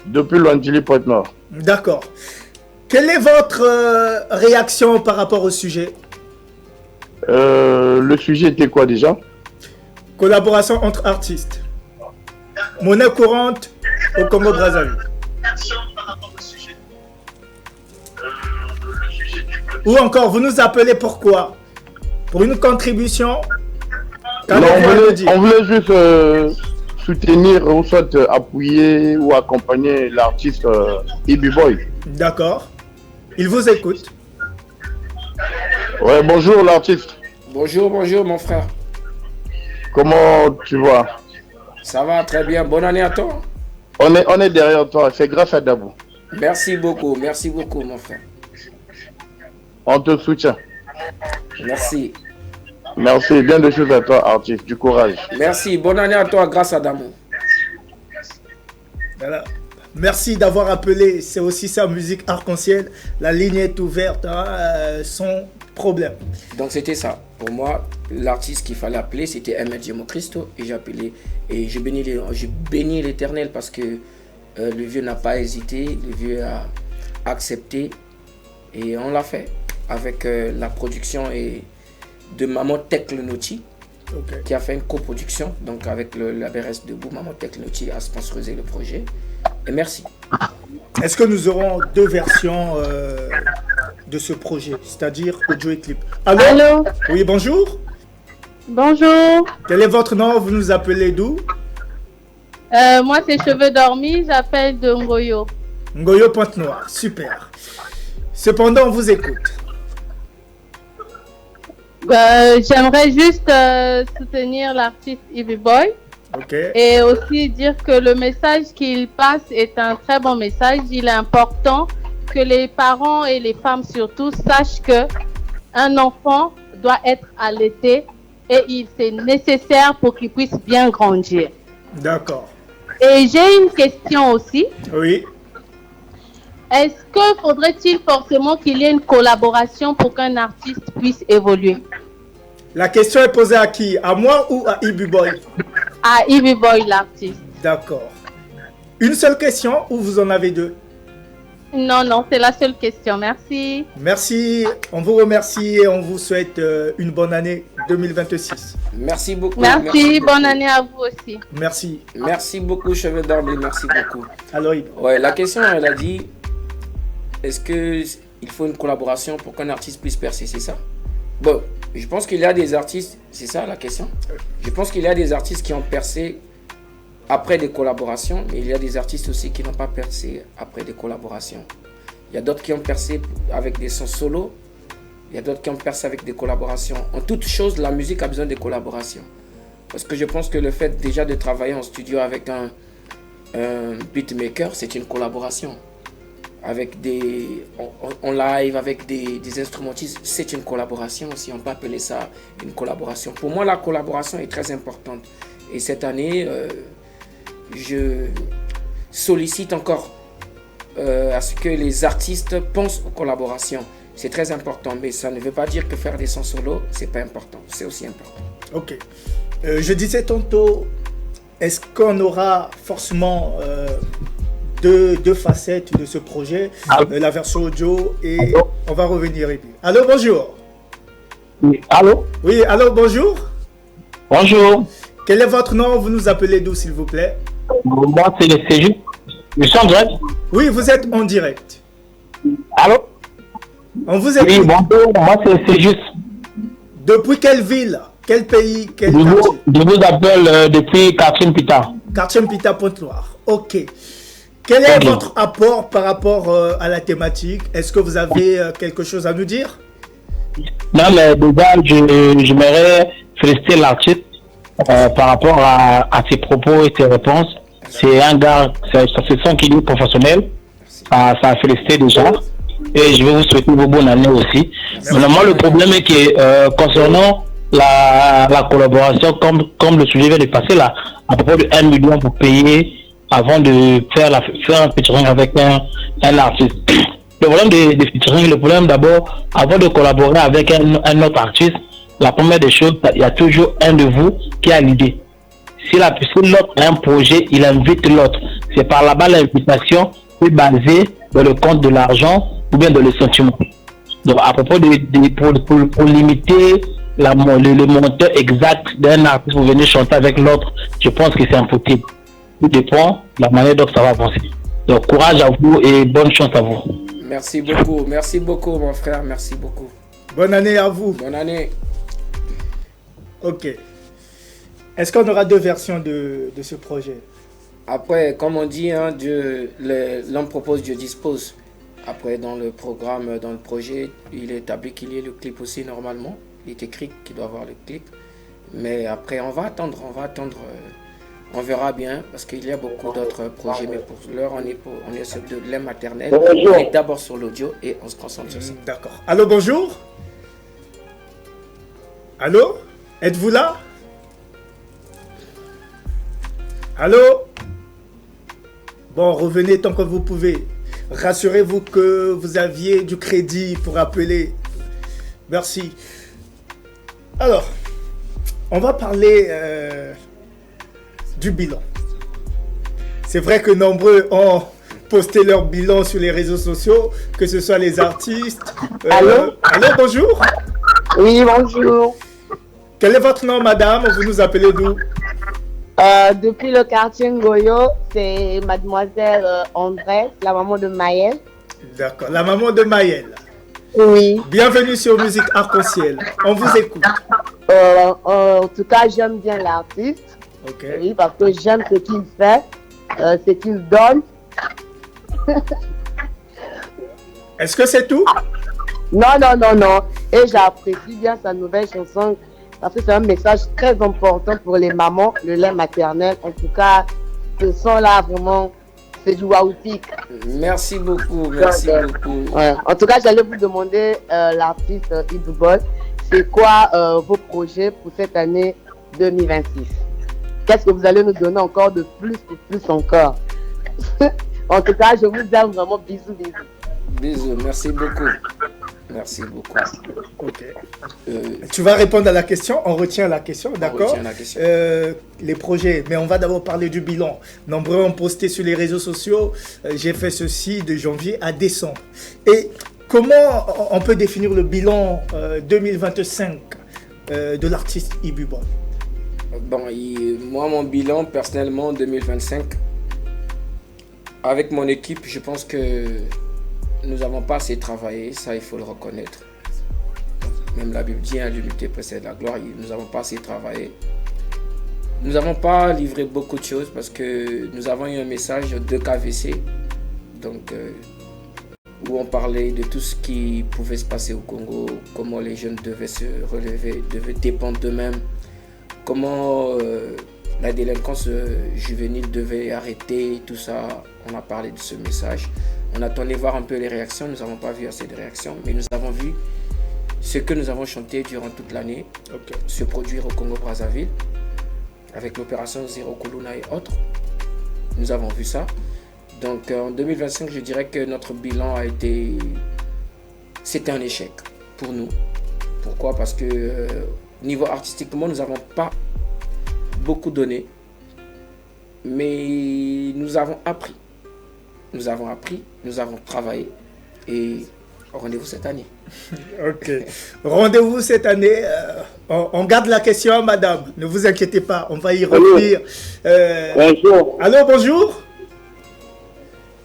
Depuis Luandili, Pointe-Nord. D'accord. Quelle est votre réaction par rapport au sujet? Le sujet était quoi déjà? Collaboration entre artistes. Monnaie courante au Congo-Brazzaville. Ou encore, vous nous appelez pourquoi? Pour une contribution? Non, on voulait juste soutenir ou soit appuyer ou accompagner l'artiste Ibi Boy. D'accord. Il vous écoute. Ouais, bonjour l'artiste. Bonjour mon frère. Comment tu vas? Ça va très bien. Bonne année à toi. On est derrière toi. C'est grâce à Dabou. Merci beaucoup mon frère. On te soutient. Merci. Merci. Bien de choses à toi, artiste. Du courage. Merci. Bonne année à toi grâce à Dabou. Voilà. Merci d'avoir appelé, c'est aussi ça, Musique Arc-en-Ciel. La ligne est ouverte, sans problème. Donc c'était ça. Pour moi, l'artiste qu'il fallait appeler, c'était MLJ Mocristo. Et j'ai appelé, et j'ai béni l'Éternel parce que le vieux n'a pas hésité, le vieux a accepté. Et on l'a fait avec la production de Maman Teklenoti, qui a fait une coproduction. Donc avec la BRS Debout, Maman Teklenoti a sponsorisé le projet. Et merci. Est-ce que nous aurons 2 versions de ce projet, c'est-à-dire audio et clip? Allô? Oui, bonjour. Bonjour. Quel est votre nom? Vous nous appelez d'où? Moi, c'est Cheveux Dormis, j'appelle de Ngoyo. Ngoyo Pointe-Noire, super. Cependant, on vous écoute. J'aimerais juste soutenir l'artiste Ibi Boy. Et aussi dire que le message qu'il passe est un très bon message. Il est important que les parents et les femmes surtout sachent que un enfant doit être allaité et c'est nécessaire pour qu'il puisse bien grandir. D'accord. Et j'ai une question aussi. Oui. Est-ce que faudrait-il forcément qu'il y ait une collaboration pour qu'un artiste puisse évoluer? La question est posée à qui? À moi ou à Ibi Boy? À Ibi Boy, l'artiste. D'accord. Une seule question ou vous en avez 2? Non, c'est la seule question. Merci. Merci. On vous remercie et on vous souhaite une bonne année 2026. Merci beaucoup. Merci, bonne année à vous aussi. Merci. Merci beaucoup, Cheveux Dormis. Merci beaucoup. Alors, ouais, la question, elle a dit, est-ce qu'il faut une collaboration pour qu'un artiste puisse percer, c'est ça? Bon, je pense qu'il y a des artistes, c'est ça la question? Je pense qu'il y a des artistes qui ont percé après des collaborations, mais il y a des artistes aussi qui n'ont pas percé après des collaborations. Il y a d'autres qui ont percé avec des sons solo, il y a d'autres qui ont percé avec des collaborations. En toute chose, la musique a besoin de collaborations. Parce que je pense que le fait déjà de travailler en studio avec un beatmaker, c'est une collaboration. Avec en live, avec des instrumentistes, c'est une collaboration, si on peut appeler ça une collaboration. Pour moi, la collaboration est très importante. Et cette année, je sollicite encore à ce que les artistes pensent aux collaborations. C'est très important, mais ça ne veut pas dire que faire des sons solo, c'est pas important. C'est aussi important. Ok. Je disais tantôt, est-ce qu'on aura forcément deux facettes de ce projet, la version audio et allô? On va revenir. Allô, bonjour. Oui, allô? Oui, allô, bonjour. Bonjour. Quel est votre nom? Vous nous appelez d'où, s'il vous plaît? Moi, c'est juste. Je suis en direct. Oui, vous êtes en direct. Allô? On vous écoute. Oui, bonjour. Moi, c'est juste. Depuis quelle ville? Quel pays? Quel quartier? Je vous appelle depuis Quartier-Mpita. Quartier-Mpita, Pointe-Noire. Ok. Quel est votre apport par rapport à la thématique? Est-ce que vous avez quelque chose à nous dire? Non, mais déjà, j'aimerais féliciter l'artiste par rapport à ses propos et ses réponses. C'est un gars, c'est son qu'il est professionnel. Ça a félicité déjà. Et je vais vous souhaiter une bonne année aussi. Maintenant, le problème est que concernant la collaboration, comme le sujet vient de passer là, à peu près de 1 million pour payer avant de faire un featuring avec un artiste. Le problème des featuring, le problème d'abord, avant de collaborer avec un autre artiste, la première des choses, il y a toujours un de vous qui a l'idée. Si l'autre a un projet, il invite l'autre. C'est par là-bas l'invitation est basée dans le compte de l'argent ou bien dans le sentiment. Donc à propos pour limiter le montant exact d'un artiste pour venir chanter avec l'autre, je pense que c'est impossible. Tout dépend de la manière dont ça va avancer. Donc courage à vous et bonne chance à vous. Merci beaucoup mon frère, merci beaucoup. Bonne année à vous. Bonne année. Ok. Est-ce qu'on aura 2 versions de ce projet? Après, comme on dit, hein, l'homme propose, Dieu dispose. Après, dans le programme, dans le projet, il est établi qu'il y ait le clip aussi normalement. Il est écrit qu'il doit avoir le clip. Mais après, on va attendre. On verra bien parce qu'il y a beaucoup d'autres projets. Mais pour l'heure, on est sur de lait maternel. On est d'abord sur l'audio et on se concentre sur ça. D'accord. Allô, bonjour. Allô? Êtes-vous là? Allô? Bon, revenez tant que vous pouvez. Rassurez-vous que vous aviez du crédit pour appeler. Merci. Alors, on va parler du bilan. C'est vrai que nombreux ont posté leur bilan sur les réseaux sociaux, que ce soit les artistes. Allô? Allô, bonjour. Oui, bonjour. Quel est votre nom, madame? Vous nous appelez d'où? Depuis le quartier Ngoyo, c'est mademoiselle André, la maman de Maël. D'accord, la maman de Maël. Oui. Bienvenue sur Musique Arc-en-Ciel. On vous écoute. En tout cas, j'aime bien l'artiste. Ok. Oui, parce que j'aime ce qu'il fait, ce qu'il donne. Est-ce que c'est tout? Non. Et j'apprécie bien sa nouvelle chanson. Parce que c'est un message très important pour les mamans, le lait maternel. En tout cas, ce son-là, vraiment, c'est du waoutique. Merci beaucoup. Ouais. En tout cas, j'allais vous demander, l'artiste Ibou Boy, c'est quoi vos projets pour cette année 2026? Qu'est-ce que vous allez nous donner encore de plus encore? En tout cas, je vous aime vraiment. Bisous. Bisous, merci beaucoup. Ok. Tu vas répondre à la question, on retient la question, d'accord? Les projets, mais on va d'abord parler du bilan. Nombreux ont posté sur les réseaux sociaux, j'ai fait ceci de janvier à décembre. Et comment on peut définir le bilan 2025 de l'artiste Ibou Boy? Bon, moi, mon bilan, personnellement, 2025, avec mon équipe, je pense que nous n'avons pas assez travaillé, ça il faut le reconnaître. Même la Bible dit, l'unité précède la gloire, nous n'avons pas assez travaillé. Nous n'avons pas livré beaucoup de choses parce que nous avons eu un message de KVC, donc, où on parlait de tout ce qui pouvait se passer au Congo, comment les jeunes devaient se relever, devaient dépendre d'eux-mêmes, comment la délinquance juvénile devait arrêter, tout ça. On a parlé de ce message. On attendait voir un peu les réactions. Nous n'avons pas vu assez de réactions, mais nous avons vu ce que nous avons chanté durant toute l'année se produire au Congo-Brazzaville avec l'opération Zéro Kuluna et autres. Nous avons vu ça. Donc en 2025, je dirais que notre bilan a été... C'était un échec pour nous. Pourquoi? Parce que niveau artistiquement, nous n'avons pas beaucoup donné. Mais nous avons appris. Nous avons appris, nous avons travaillé. Et rendez-vous cette année. Ok. Rendez-vous cette année. On garde la question à madame. Ne vous inquiétez pas, on va y revenir. Bonjour. Allô, bonjour.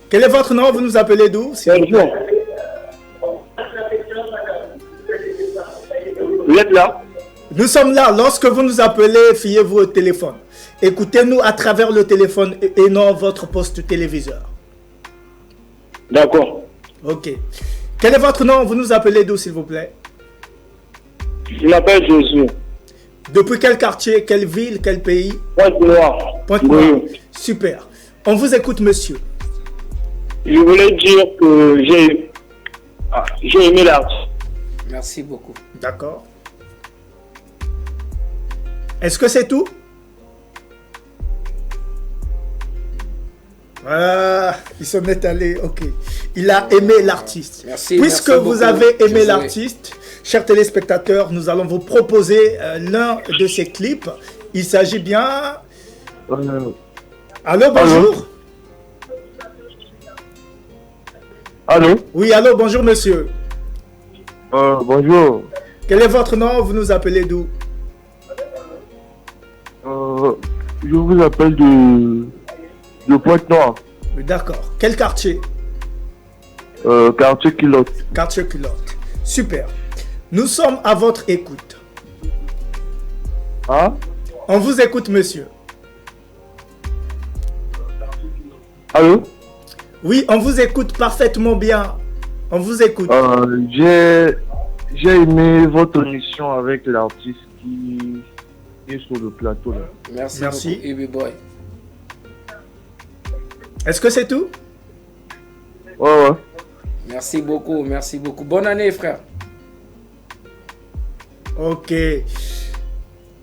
Quel est votre nom? Vous nous appelez d'où? Bonjour. Vous êtes là? Nous sommes là. Lorsque vous nous appelez, fiez-vous au téléphone. Écoutez-nous à travers le téléphone et non votre poste téléviseur. D'accord. Ok. Quel est votre nom? Vous nous appelez d'où, s'il vous plaît? Je m'appelle Josué. Depuis quel quartier, quelle ville, quel pays? Pointe-Noire. Pointe-Noire. Super. On vous écoute, monsieur. Je voulais dire que j'ai aimé l'artiste. Merci beaucoup. D'accord. Est-ce que c'est tout? Voilà, il s'en est allé, ok. Il a aimé l'artiste. Merci. Puisque merci vous beaucoup, avez aimé Josué. l'artiste, chers téléspectateurs, nous allons vous proposer l'un de ses clips. Il s'agit bien... Allô, bonjour. Allô? Oui, allô, bonjour monsieur. Bonjour. Quel est votre nom? Vous nous appelez d'où? Je vous appelle de Pointe-Noire. D'accord. Quel quartier? Quartier Culotte. Quartier Culotte. Super. Nous sommes à votre écoute. Hein? On vous écoute, monsieur. Allô? Oui, on vous écoute parfaitement bien. On vous écoute. J'ai aimé votre émission avec l'artiste qui est sur le plateau là. Merci, Merci. beaucoup, Ibi Boy. Est-ce que c'est tout? Ouais. Merci beaucoup, merci beaucoup. Bonne année, frère. Ok.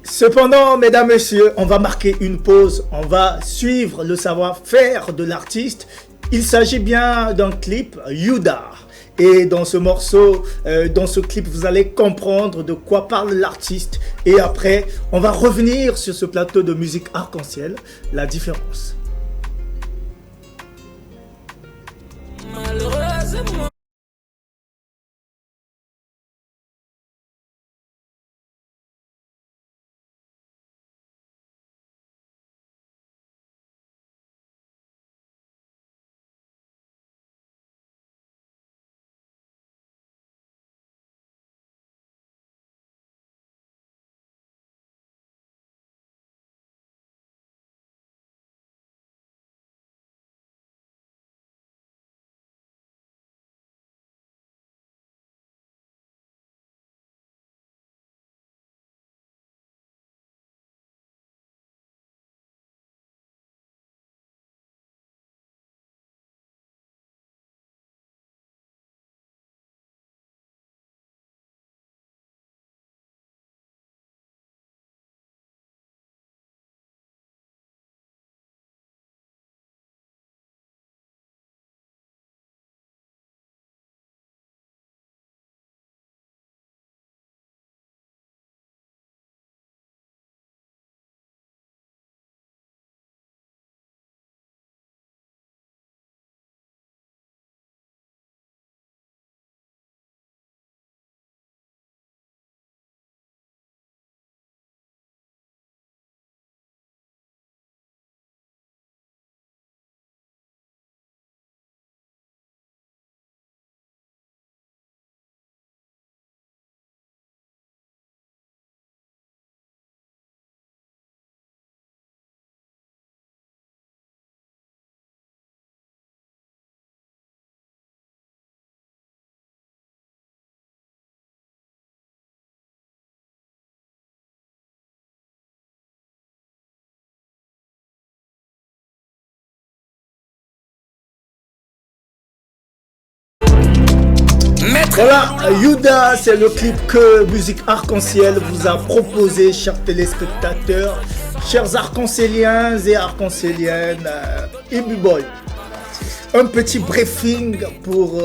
Cependant, mesdames, messieurs, on va marquer une pause. On va suivre le savoir-faire de l'artiste. Il s'agit bien d'un clip Youdar. Et dans ce morceau, dans ce clip, vous allez comprendre de quoi parle l'artiste. Et après, on va revenir sur ce plateau de musique arc-en-ciel, la différence. Malheureusement. Voilà, Yuda, c'est le clip que Musique Arc-en-Ciel vous a proposé, chers téléspectateurs, chers arc-en-cieliens et arc-en-cieliennes, Ibu Boy. Un petit briefing pour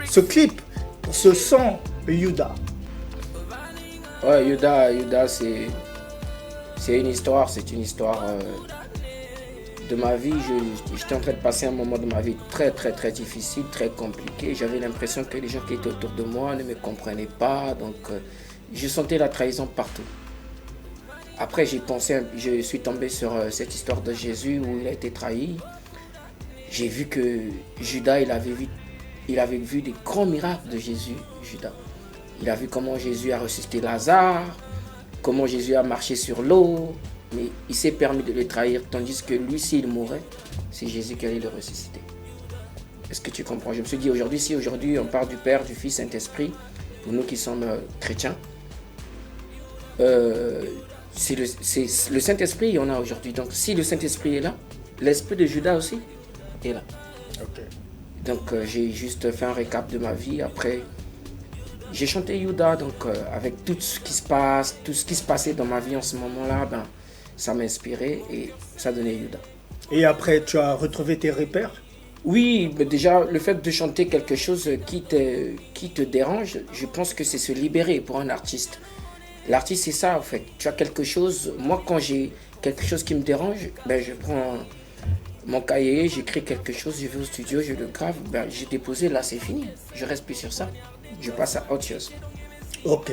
ce clip, pour ce son, Yuda. Ouais, Yuda, c'est une histoire, de ma vie. J'étais en train de passer un moment de ma vie très difficile, très compliqué. J'avais l'impression que les gens qui étaient autour de moi ne me comprenaient pas, donc je sentais la trahison partout. Après, je suis tombé sur cette histoire de Jésus où il a été trahi. J'ai vu que Judas, il avait vu des grands miracles de Jésus, Judas. Il a vu comment Jésus a ressuscité Lazare, comment Jésus a marché sur l'eau, mais il s'est permis de le trahir, tandis que lui, s'il mourait, c'est Jésus qui allait le ressusciter. Est-ce que tu comprends? Je me suis dit, si aujourd'hui on parle du Père, du Fils, Saint-Esprit, pour nous qui sommes chrétiens, c'est le Saint-Esprit, il y en a aujourd'hui. Donc si le Saint-Esprit est là, l'esprit de Judas aussi est là. Okay. Donc j'ai juste fait un récap de ma vie. Après, j'ai chanté Yuda, donc avec tout ce qui se passait dans ma vie en ce moment-là, ça m'a inspiré et ça donnait Yuda. Et après, tu as retrouvé tes repères? Oui, mais déjà, le fait de chanter quelque chose qui te dérange, je pense que c'est se libérer pour un artiste. L'artiste, c'est ça, en fait. Tu as quelque chose, moi, quand j'ai quelque chose qui me dérange, je prends mon cahier, j'écris quelque chose, je vais au studio, je le grave, j'ai déposé, là, c'est fini. Je reste plus sur ça. Je passe à autre chose. Ok.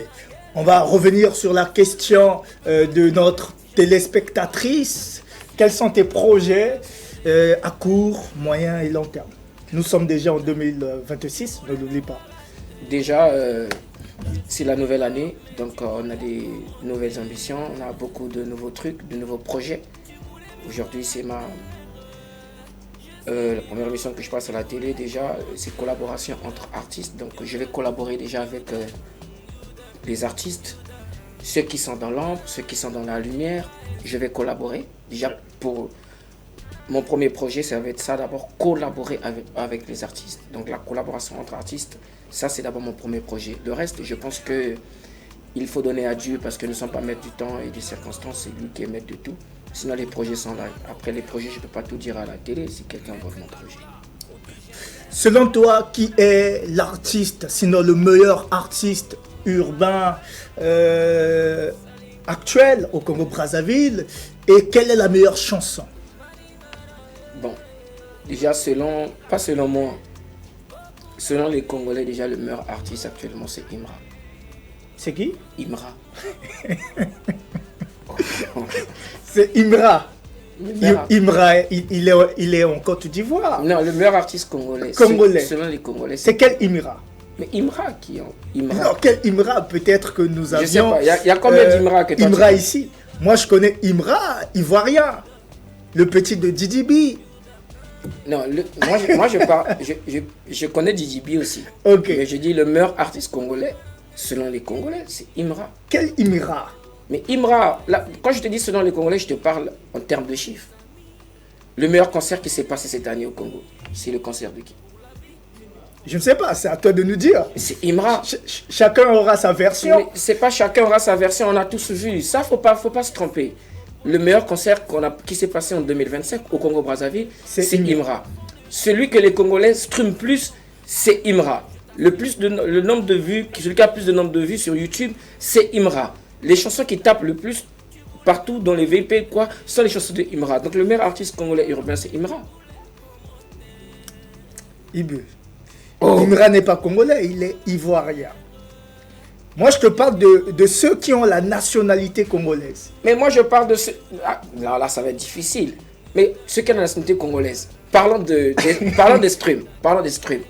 On va revenir sur la question de notre téléspectatrice. Quels sont tes projets à court, moyen et long terme? Nous sommes déjà en 2026, ne l'oublie pas. Déjà, c'est la nouvelle année, donc on a des nouvelles ambitions, on a beaucoup de nouveaux trucs, de nouveaux projets. Aujourd'hui, c'est la première émission que je passe à la télé déjà, c'est collaboration entre artistes. Donc je vais collaborer déjà avec les artistes, ceux qui sont dans l'ombre, ceux qui sont dans la lumière. Je vais collaborer. Déjà pour mon premier projet, ça va être ça d'abord, collaborer avec les artistes. Donc la collaboration entre artistes, ça c'est d'abord mon premier projet. Le reste, je pense qu'il faut donner à Dieu parce que nous ne sommes pas maîtres du temps et des circonstances, c'est lui qui est maître de tout. Sinon les projets sont là. Après les projets, je ne peux pas tout dire à la télé si quelqu'un voit mon projet. Selon toi, qui est l'artiste, sinon le meilleur artiste urbain actuel au Congo-Brazzaville, et quelle est la meilleure chanson? Bon, déjà pas selon moi, selon les Congolais, déjà le meilleur artiste actuellement c'est Imra. C'est qui? Imra. C'est Imra. Imra, il est en Côte d'Ivoire. Non, le meilleur artiste congolais. Selon les Congolais. C'est quel Imra? Mais Imra qui Imra. Non, quel Imra? Peut-être que nous avions... Je sais pas, il y a combien d'Imra que toi Imra ici. Moi je connais Imra, ivoirien. Le petit de Didi B. Non, moi je connais Didi B aussi. Ok. Mais je dis le meilleur artiste congolais, selon les Congolais, c'est Imra. Quel Imra? Mais Imra, là, quand je te dis selon les Congolais, je te parle en termes de chiffres. Le meilleur concert qui s'est passé cette année au Congo, c'est le concert de qui? Je ne sais pas, c'est à toi de nous dire. C'est Imra. Chacun aura sa version. C'est pas chacun aura sa version, on a tous vu. Ça, faut pas se tromper. Le meilleur concert qui s'est passé en 2025 au Congo-Brazzaville, c'est Imra. Celui que les Congolais streament plus, c'est Imra. Le nombre de vues, celui qui a plus de nombre de vues sur YouTube, c'est Imra. Les chansons qui tapent le plus partout dans les VP, sont les chansons de Imra. Donc le meilleur artiste congolais urbain, c'est Imra. Ibu. Oh. Imra n'est pas congolais, il est ivoirien. Moi, je te parle de ceux qui ont la nationalité congolaise. Mais moi, je parle de ceux... Là, ça va être difficile. Mais ceux qui ont la nationalité congolaise, parlons des streams. Parlons des streams.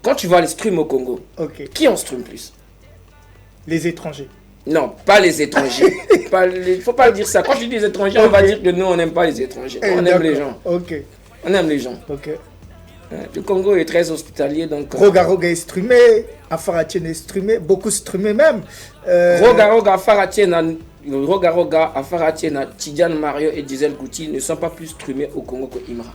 Quand tu vois les streams au Congo, qui en stream plus? Les étrangers. Non, pas les étrangers. Il ne faut pas dire ça. Quand je dis les étrangers, on va dire que nous, on n'aime pas les étrangers. On aime les gens. On aime les gens. Le Congo est très hospitalier, donc... Roga Roga est streamé, Afaratien est streamé, beaucoup streamé même. Roga Roga, Afaratien, Tidiane Mario et Gisèle Gouti ne sont pas plus streamés au Congo que Imra.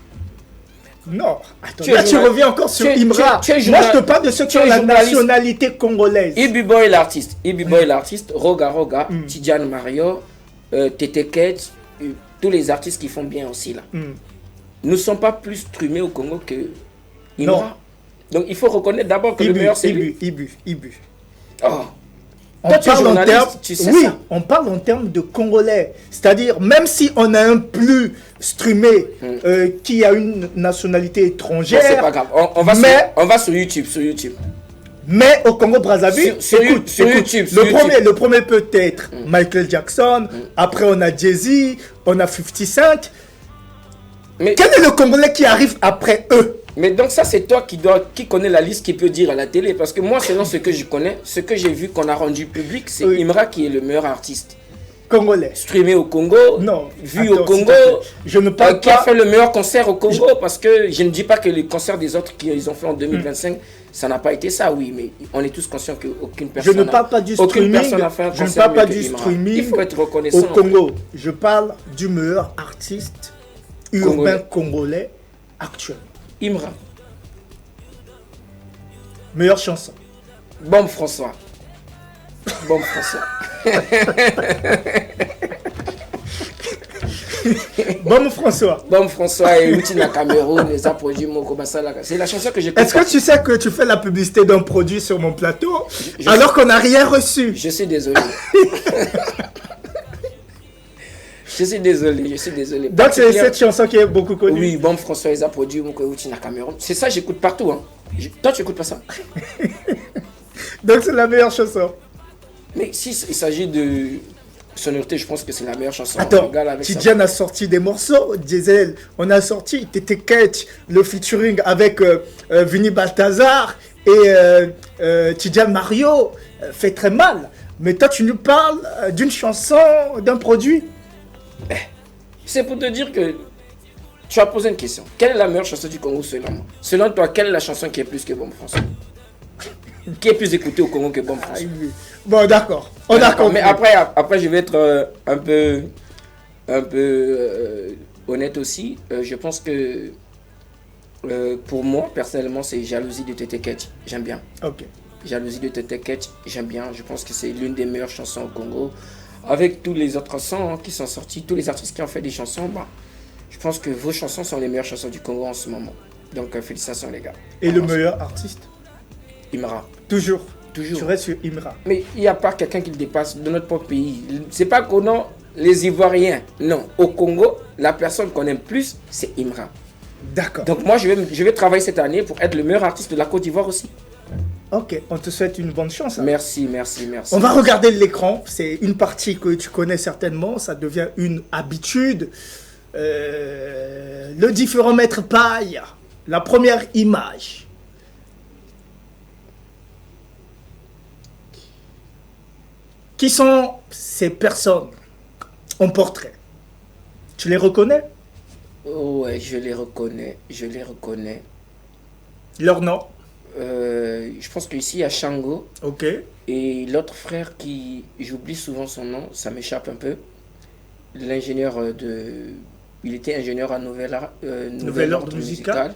Non, attends, là tu reviens encore sur Imra. Moi je te parle de ceux qui ont la nationalité congolaise. Ibi-Boy l'artiste, Roga, Tidjane Mario, Tete Ket, tous les artistes qui font bien aussi là. Ne sont pas plus streamés au Congo que Imra. Non. Donc il faut reconnaître d'abord que le meilleur c'est lui. Ibu. Oh. On parle en termes, tu sais ça. On parle en termes de Congolais. C'est-à-dire, même si on a un plus streamé qui a une nationalité étrangère. C'est pas grave. On va sur YouTube. Mais au Congo-Brazzaville, sur YouTube. Le premier peut-être Michael Jackson. Après, on a Jay-Z. On a 50 Cent. Mais quel est le Congolais qui arrive après eux? Mais donc ça c'est toi qui connais la liste qui peut dire à la télé. Parce que moi selon ce que je connais, ce que j'ai vu qu'on a rendu public, c'est Imra qui est le meilleur artiste. Congolais. Streamé au Congo, vu au Congo, je ne parle qui a fait le meilleur concert au Congo. Parce que je ne dis pas que les concerts des autres qu'ils ont fait en 2025, ça n'a pas été ça, oui. Mais on est tous conscients qu'aucune personne je ne parle pas du streaming, je ne parle pas du streaming. Il faut être reconnaissant. Au Congo, je parle du meilleur artiste urbain congolais actuellement. Imra. Meilleure chanson. Bombe François. Bombe François et Utina Cameroun, les produits Moko Basala. C'est la chanson que j'ai. Est-ce que tu sais que tu fais la publicité d'un produit sur mon plateau alors qu'on n'a rien reçu? Je suis désolé. Je suis désolé. Donc c'est cette chanson qui est beaucoup connue. Oui, Bombe François, ils ont produit Utina Cameroun. C'est ça, j'écoute partout. Hein. Toi, tu n'écoutes pas ça. Donc c'est la meilleure chanson. Mais si il s'agit de sonorité, je pense que c'est la meilleure chanson. Attends, Tidjane a sorti des morceaux. Diesel, on a sorti Tete Ket, le featuring avec Vini Balthazar et Tidjane Mario. Fait très mal. Mais toi, tu nous parles d'une chanson, d'un produit. C'est pour te dire que tu as posé une question. Quelle est la meilleure chanson du Congo selon moi? Selon toi, quelle est la chanson qui est plus que Bombe François? Qui est plus écoutée au Congo que Bombe François? Bon, d'accord. On a compris. Mais après, je vais être un peu honnête aussi. Je pense que pour moi, personnellement, c'est Jalousie de Tete Ket. J'aime bien. Ok. Jalousie de Tete Ket, j'aime bien. Je pense que c'est l'une des meilleures chansons au Congo. Avec tous les autres sons qui sont sortis, tous les artistes qui ont fait des chansons, je pense que vos chansons sont les meilleures chansons du Congo en ce moment. Donc félicitations les gars. Et le meilleur artiste? Imra. Toujours. Tu restes sur Imra. Mais il n'y a pas quelqu'un qui le dépasse de notre propre pays. C'est pas qu'on a les Ivoiriens. Non. Au Congo, la personne qu'on aime plus, c'est Imra. D'accord. Donc moi, je vais travailler cette année pour être le meilleur artiste de la Côte d'Ivoire aussi. Ok, on te souhaite une bonne chance. Hein. Merci. On va regarder l'écran. C'est une partie que tu connais certainement. Ça devient une habitude. Le différent maître paille. La première image. Qui sont ces personnes en portrait? Tu les reconnais? Ouais, je les reconnais. Leur nom? Je pense qu'ici il y a Shango. Ok. Et l'autre frère qui, j'oublie souvent son nom, ça m'échappe un peu. L'ingénieur il était ingénieur à Nouvel Ordre Musical.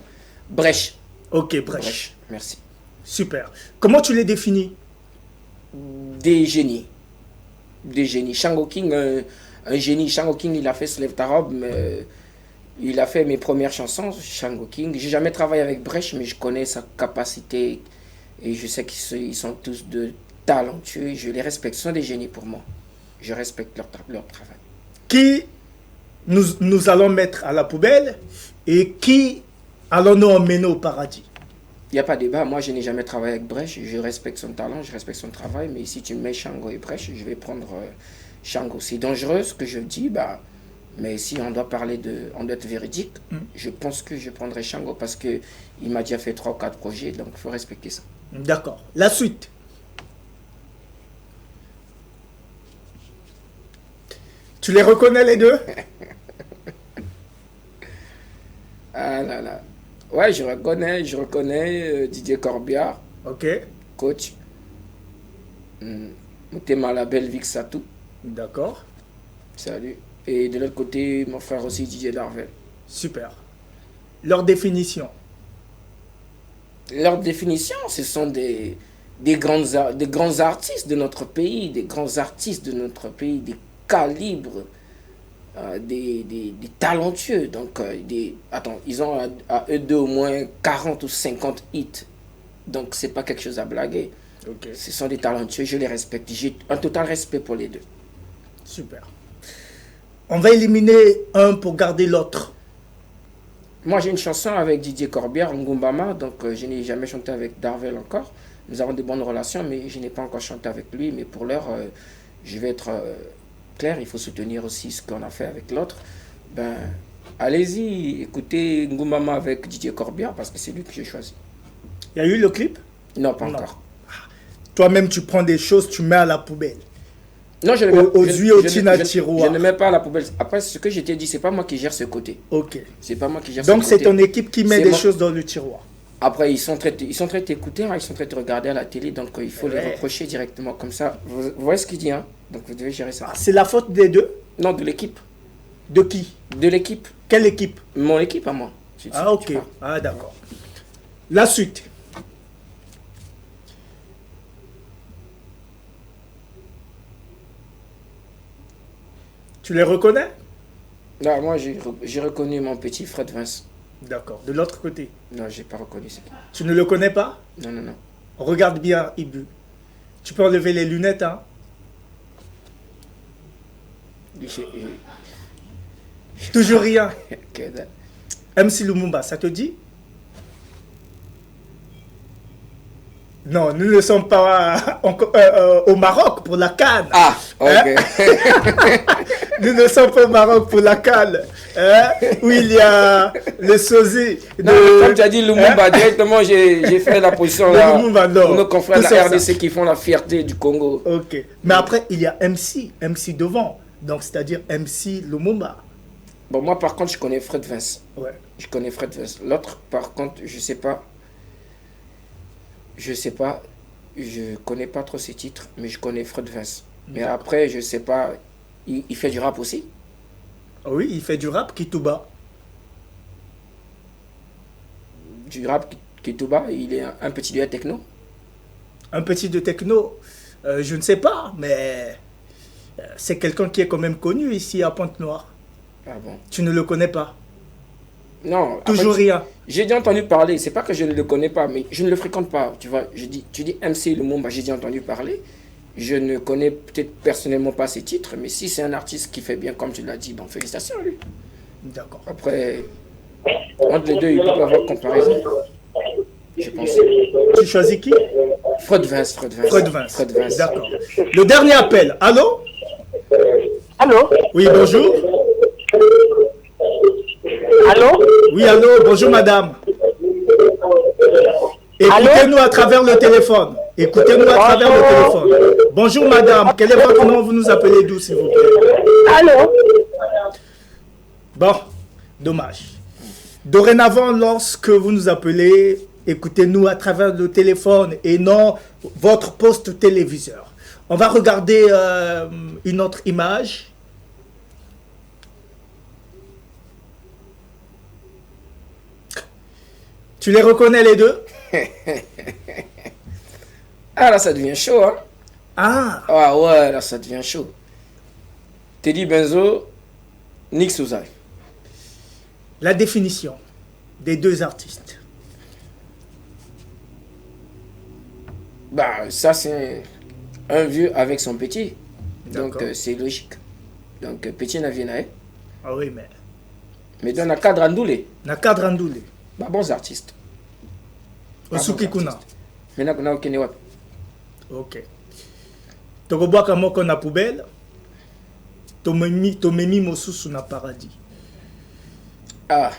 Brèche. Ok, Brèche. Merci. Super. Comment tu les définis? Des génies. Shango King, un génie. Shango King, il a fait Slave Tarob, mais il a fait mes premières chansons, Shango King. J'ai jamais travaillé avec Brèche, mais je connais sa capacité et je sais qu'ils sont tous de talentueux. Je les respecte. Ce sont des génies pour moi. Je respecte leur travail. Qui nous allons mettre à la poubelle et qui allons-nous emmener au paradis? Il n'y a pas de débat. Moi, je n'ai jamais travaillé avec Brèche. Je respecte son talent, je respecte son travail. Mais si tu me mets Shango et Brèche, je vais prendre Shango. C'est dangereux ce que je dis. Mais si on doit on doit être véridique, je pense que je prendrai Shango parce qu'il m'a déjà fait 3 ou 4 projets. Donc, il faut respecter ça. D'accord. La suite. Tu les reconnais les deux? Ah là là. Ouais, je reconnais Didier Corbiard. Ok. Coach. Moutema la belle Vic Satou. D'accord. Salut. Et de l'autre côté, mon frère aussi, Didier Darvel. Super. Leur définition. Leur définition, ce sont des grands artistes de notre pays, des calibres, des talentueux. Donc, ils ont à eux deux au moins 40 ou 50 hits. Donc, c'est pas quelque chose à blaguer. Okay. Ce sont des talentueux, je les respecte. J'ai un total respect pour les deux. Super. On va éliminer un pour garder l'autre. Moi, j'ai une chanson avec Didier Corbière, Ngumbama, donc je n'ai jamais chanté avec Darvel encore. Nous avons de bonnes relations, mais je n'ai pas encore chanté avec lui. Mais pour l'heure, je vais être clair, il faut soutenir aussi ce qu'on a fait avec l'autre. Ben, allez-y, écoutez Ngumbama avec Didier Corbière, parce que c'est lui que j'ai choisi. Il y a eu le clip? Non, pas encore. Toi-même, tu prends des choses, tu mets à la poubelle. Non, je ne mets pas à la poubelle. Après, ce que je t'ai dit, c'est pas moi qui gère ce côté. Ok. C'est pas moi qui gère Donc, ce côté. c'est ton équipe qui met des choses dans le tiroir. Après, ils sont en train de t'écouter, hein, ils sont en train de te regarder à la télé, donc il faut les reprocher directement comme ça. Vous voyez ce qu'il dit, hein? Donc vous devez gérer ça. Ah, c'est la faute des deux? Non, de l'équipe. De qui? De l'équipe. Quelle équipe? Mon équipe à moi. Ah, ok. Ah, d'accord. La suite. Tu les reconnais? Non, moi j'ai reconnu mon petit Fred Vince. D'accord. De l'autre côté? Non, j'ai pas reconnu ça. Tu ne le connais pas? Non, non, non. Regarde bien, Ibu. Tu peux enlever les lunettes, hein? Toujours rien. MC Lumumba, ça te dit? Non, nous ne sommes pas au Maroc pour la CAN. Ah, ok. Hein? Nous ne sommes pas au Maroc pour la CAN. Hein? Où il y a le sosie. Comme tu as dit Lumumba, directement j'ai fait la position là. Lumumba, non. Pour nos confrères de la RDC qui font la fierté du Congo. Ok. Mais après, il y a MC devant. Donc, c'est-à-dire MC Lumumba. Bon, moi par contre, je connais Fred Vince. Ouais. Je connais Fred Vince. L'autre, par contre, je sais pas. Je connais pas trop ses titres, mais je connais Fred Vince. Mais après, je sais pas, il fait du rap aussi? Oui, il fait du rap Kitouba. Du rap Kitouba, il est un petit de techno? Un petit de techno, je ne sais pas, mais c'est quelqu'un qui est quand même connu ici à Pointe-Noire. Ah bon? Tu ne le connais pas? Non. Toujours rien. J'ai déjà entendu parler, c'est pas que je ne le connais pas, mais je ne le fréquente pas. Tu vois, tu dis MC Lumumba, j'ai déjà entendu parler. Je ne connais peut-être personnellement pas ses titres, mais si c'est un artiste qui fait bien comme tu l'as dit, bon, félicitations à lui. D'accord. Après, entre les deux, il peut pas avoir comparaison. Je pense. Tu choisis qui? Fred Vince. Fred Vince. D'accord. Le dernier appel. Allô? Allô? Oui, bonjour. Allô? Oui, allô, bonjour madame. Écoutez-nous à travers le téléphone. Écoutez-nous à travers le téléphone. Bonjour madame, quel est votre nom? Vous nous appelez d'où s'il vous plaît? Allô? Bon, dommage. Dorénavant, lorsque vous nous appelez, écoutez-nous à travers le téléphone et non votre poste téléviseur. On va regarder une autre image. Tu les reconnais les deux? Ah là, ça devient chaud, hein? Ah ouais, là, ça devient chaud. Teddy Benzo, Nick Souzay. La définition des deux artistes. Bah, ça, c'est un vieux avec son petit. Donc, c'est logique. Donc, petit n'a rien. Ah oui, mais... Mais dans la cadre Andoulé. Na cadre Andoulé. Bah, bons artistes. Osuki Kuna. Maintenant, on a aucun web. Ok. Tokobwaka moko na poubelle. Tomemi mosusu na paradis. Ah.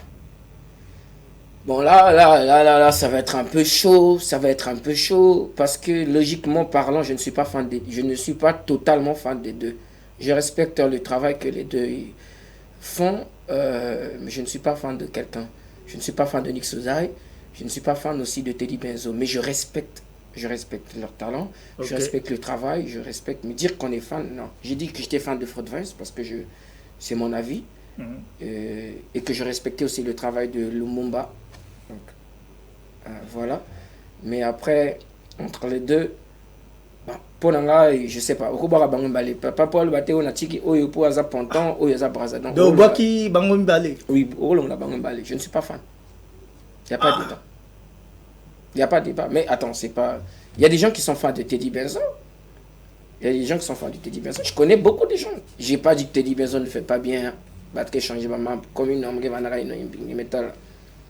Bon, là, ça va être un peu chaud. Ça va être un peu chaud. Parce que, logiquement parlant, je ne suis pas totalement fan des deux. Je respecte le travail que les deux font. Mais je ne suis pas fan de quelqu'un. Je ne suis pas fan de Nick Souzay. Je ne suis pas fan aussi de Teddy Benzo. Mais je respecte leur talent. Okay. Je respecte le travail. Je respecte. Mais dire qu'on est fan, non. J'ai dit que j'étais fan de Fred Vince parce que c'est mon avis. et que je respectais aussi le travail de Lumumba. Donc, voilà. Mais après, entre les deux, pour nga, je sais pas. Papa Paul Bate on a tiki oyo pour aza ponton oyo aza brazadon. Donc Waki Bangon Balé. Oui, je ne suis pas fan. Il n'y a pas de débat. Il n'y a pas de débat. Mais attends, c'est pas. Il y a des gens qui sont fans de Teddy Benson. Il y a des gens qui sont fans de Teddy Benson. Je connais beaucoup de gens. J'ai pas dit que Teddy Benson ne fait pas bien. Battre changer maman comme une homme qui va n'aller une métal.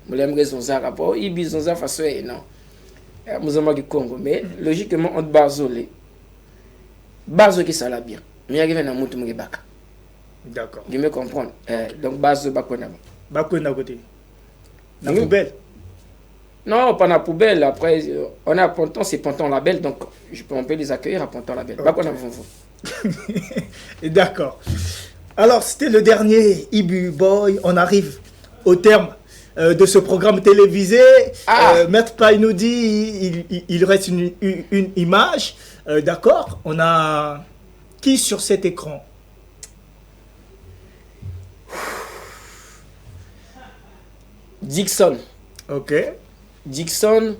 Moi j'aimerais son zar rapport. Il bise son zar façon non. Nous avons du Congo, mais logiquement on bazolé. Bazo qui ça la bien. Mais il y a un mot de baka. D'accord. Je me comprends. Donc bazo bakona. Bakona côté. La poubelle. Non, pas la poubelle. Après, on est à Ponton, c'est Ponton Label, donc on peut les accueillir à Ponton Label. Okay. D'accord. Alors, c'était le dernier Ibu Boy. On arrive au terme de ce programme télévisé. Maître Pai nous dit il reste une image. D'accord. On a qui sur cet écran? Dixon. Ok. Dixon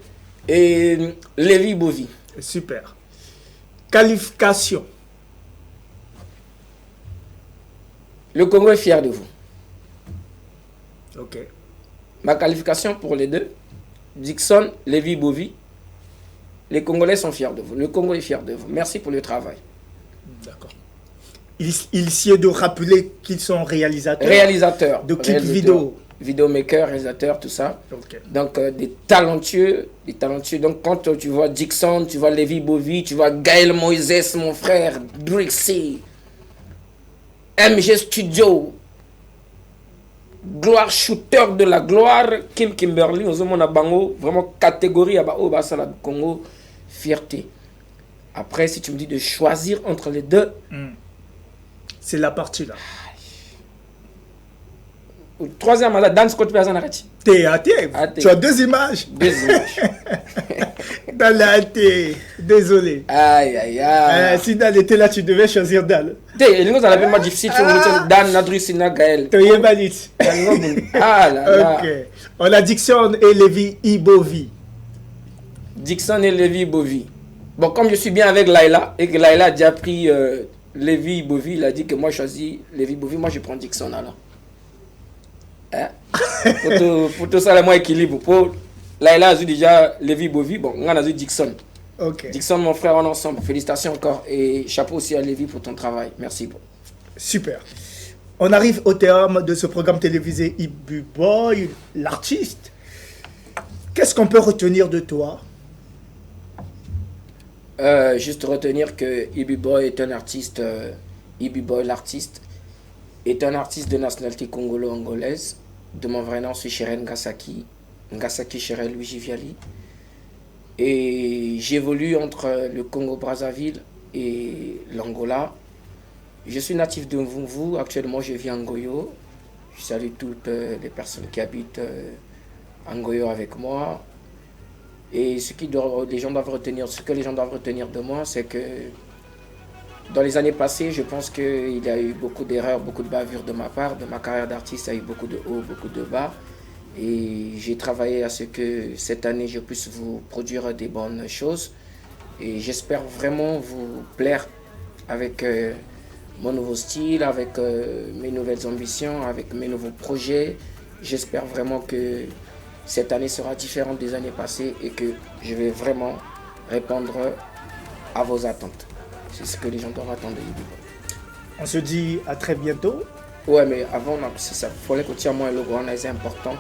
et Lévi Bovi. Super. Qualification. Le Congo est fier de vous. Ok. Ma qualification pour les deux, Dixon, Lévi Bovi, les Congolais sont fiers de vous. Le Congo est fier de vous. Merci pour le travail. D'accord. Il s'y est de rappeler qu'ils sont réalisateurs. Réalisateurs. De clips vidéo. Vidéomaker, réalisateur, tout ça. Okay. Donc, des talentueux. Donc, quand tu vois Dixon, tu vois Lévi Bovi, tu vois Gaël Moïse, mon frère, Drixie, MG Studio, Gloire Shooter de la gloire, Kim Kimberly, Ozomona Bango, vraiment catégorie à Basala Congo, fierté. Après, si tu me dis de choisir entre les deux, c'est la partie là. Troisième, Dan Scott Piazan arrête. Tu as deux images. Deux images. Dans la T. Désolé. Aïe, aïe, aïe. Si Dan était là, tu devais choisir Dan. Il nous a la même difficile. Dan, Nadrissina, Gaël. Tu es valide. Ah là là. Ok. On a Dixon et Lévi Ibovi. Dixon et Lévi Ibovi. Bon, comme je suis bien avec Laila et que Laila a déjà pris Lévi Ibovi, il a dit que moi je choisis Lévi Ibovi, moi je prends Dixon alors. Hein? pour tout ça, moi équilibre. Pour Laila a dit déjà Lévi Bovi, bon, on a dit Dixon. Okay. Dixon, mon frère, on est ensemble. Félicitations encore. Et chapeau aussi à Lévi pour ton travail. Merci. Super. On arrive au terme de ce programme télévisé Ibu Boy, l'artiste. Qu'est-ce qu'on peut retenir de toi? Juste retenir que Ibu Boy est un artiste. Ibu Boy, l'artiste, est un artiste de nationalité congolo-angolaise. De mon vrai nom, c'est Cheren Ngasaki. Ngasaki Cheren Luigi Viali. Et j'évolue entre le Congo-Brazzaville et l'Angola. Je suis natif de Mvumvu. Actuellement, je vis en Goyo. Je salue toutes les personnes qui habitent en Goyo avec moi. Et ce que les gens doivent retenir de moi, c'est que dans les années passées, je pense qu'il y a eu beaucoup d'erreurs, beaucoup de bavures de ma part. De ma carrière d'artiste, il y a eu beaucoup de hauts, beaucoup de bas. Et j'ai travaillé à ce que cette année, je puisse vous produire des bonnes choses. Et j'espère vraiment vous plaire avec mon nouveau style, avec mes nouvelles ambitions, avec mes nouveaux projets. J'espère vraiment que cette année sera différente des années passées et que je vais vraiment répondre à vos attentes. C'est ce que les gens doivent attendre de Ibu Boy. On se dit à très bientôt. Ouais, mais avant, c'est ça. Il fallait que tu aies moi le grand, c'est important.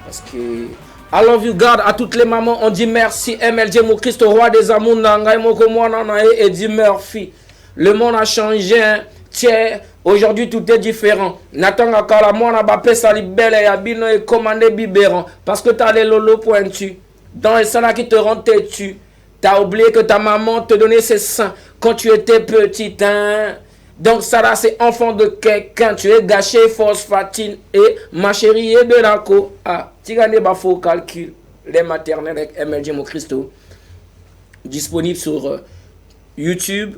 Parce que. I love you, God. À toutes les mamans, on dit merci. MLJ, mon Christ, roi des amours, Nangaï, Moko, Nanae, Eddie Murphy. Le monde a changé. Tiens, aujourd'hui tout est différent. Nathan Akala, moi, on a bappé Salibel et Abino et commandé Biberon. Parce que t'as les lolos pointus. Dans les salles qui te rendent têtu. T'as oublié que ta maman te donnait ses seins quand tu étais petite, hein? Donc ça là, c'est enfant de quelqu'un. Tu es gâché, phosphatine et ma chérie est de la co. Ah, tu gagnes pas faux calcul. Les maternelles avec MLJ Mo Christo. Disponible sur YouTube.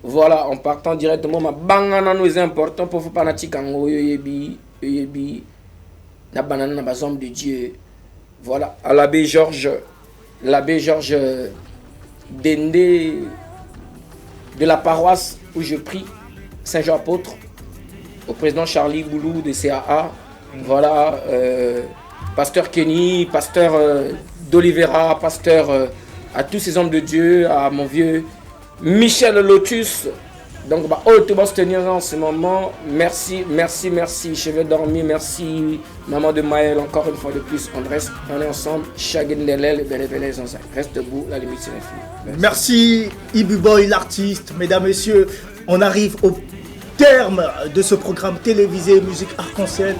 Voilà, en partant directement, ma bangana nous est important pour vous panatique en yebi Eyebi, na banane na bazombe de Dieu. Voilà, à l'abbé Georges Dendé de la paroisse où je prie, Saint-Jean-Apôtre, au président Charlie Boulou de CAA, voilà, pasteur Kenny, pasteur d'Olivera, pasteur à tous ces hommes de Dieu, à mon vieux Michel Lotus. Donc, tout va se tenir en ce moment. Merci. Je vais dormir. Merci, maman de Maël, encore une fois de plus. On est ensemble. Reste debout, la limite c'est l'infini. Merci, Ibu Boy, l'artiste. Mesdames, messieurs, on arrive au terme de ce programme télévisé Musique Arc-en-Ciel.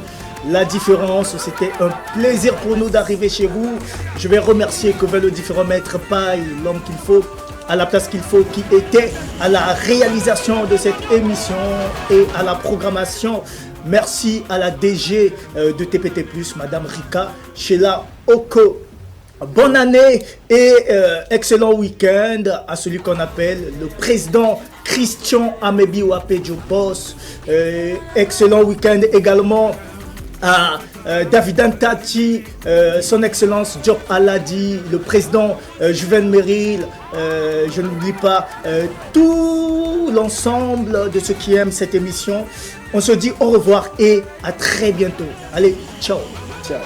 La différence, c'était un plaisir pour nous d'arriver chez vous. Je vais remercier Covel le différent maître Paille, l'homme qu'il faut, à la place qu'il faut, qui était à la réalisation de cette émission et à la programmation. Merci à la DG de TPT+, Madame Rika, Sheila Oko. Bonne année et excellent week-end à celui qu'on appelle le président Christian Amebi Wapedjopos. Excellent week-end également à David Antati, son excellence Diop Aladi, le président Juven Meril, je n'oublie pas tout l'ensemble de ceux qui aiment cette émission. On se dit au revoir et à très bientôt. Allez, ciao. Ciao.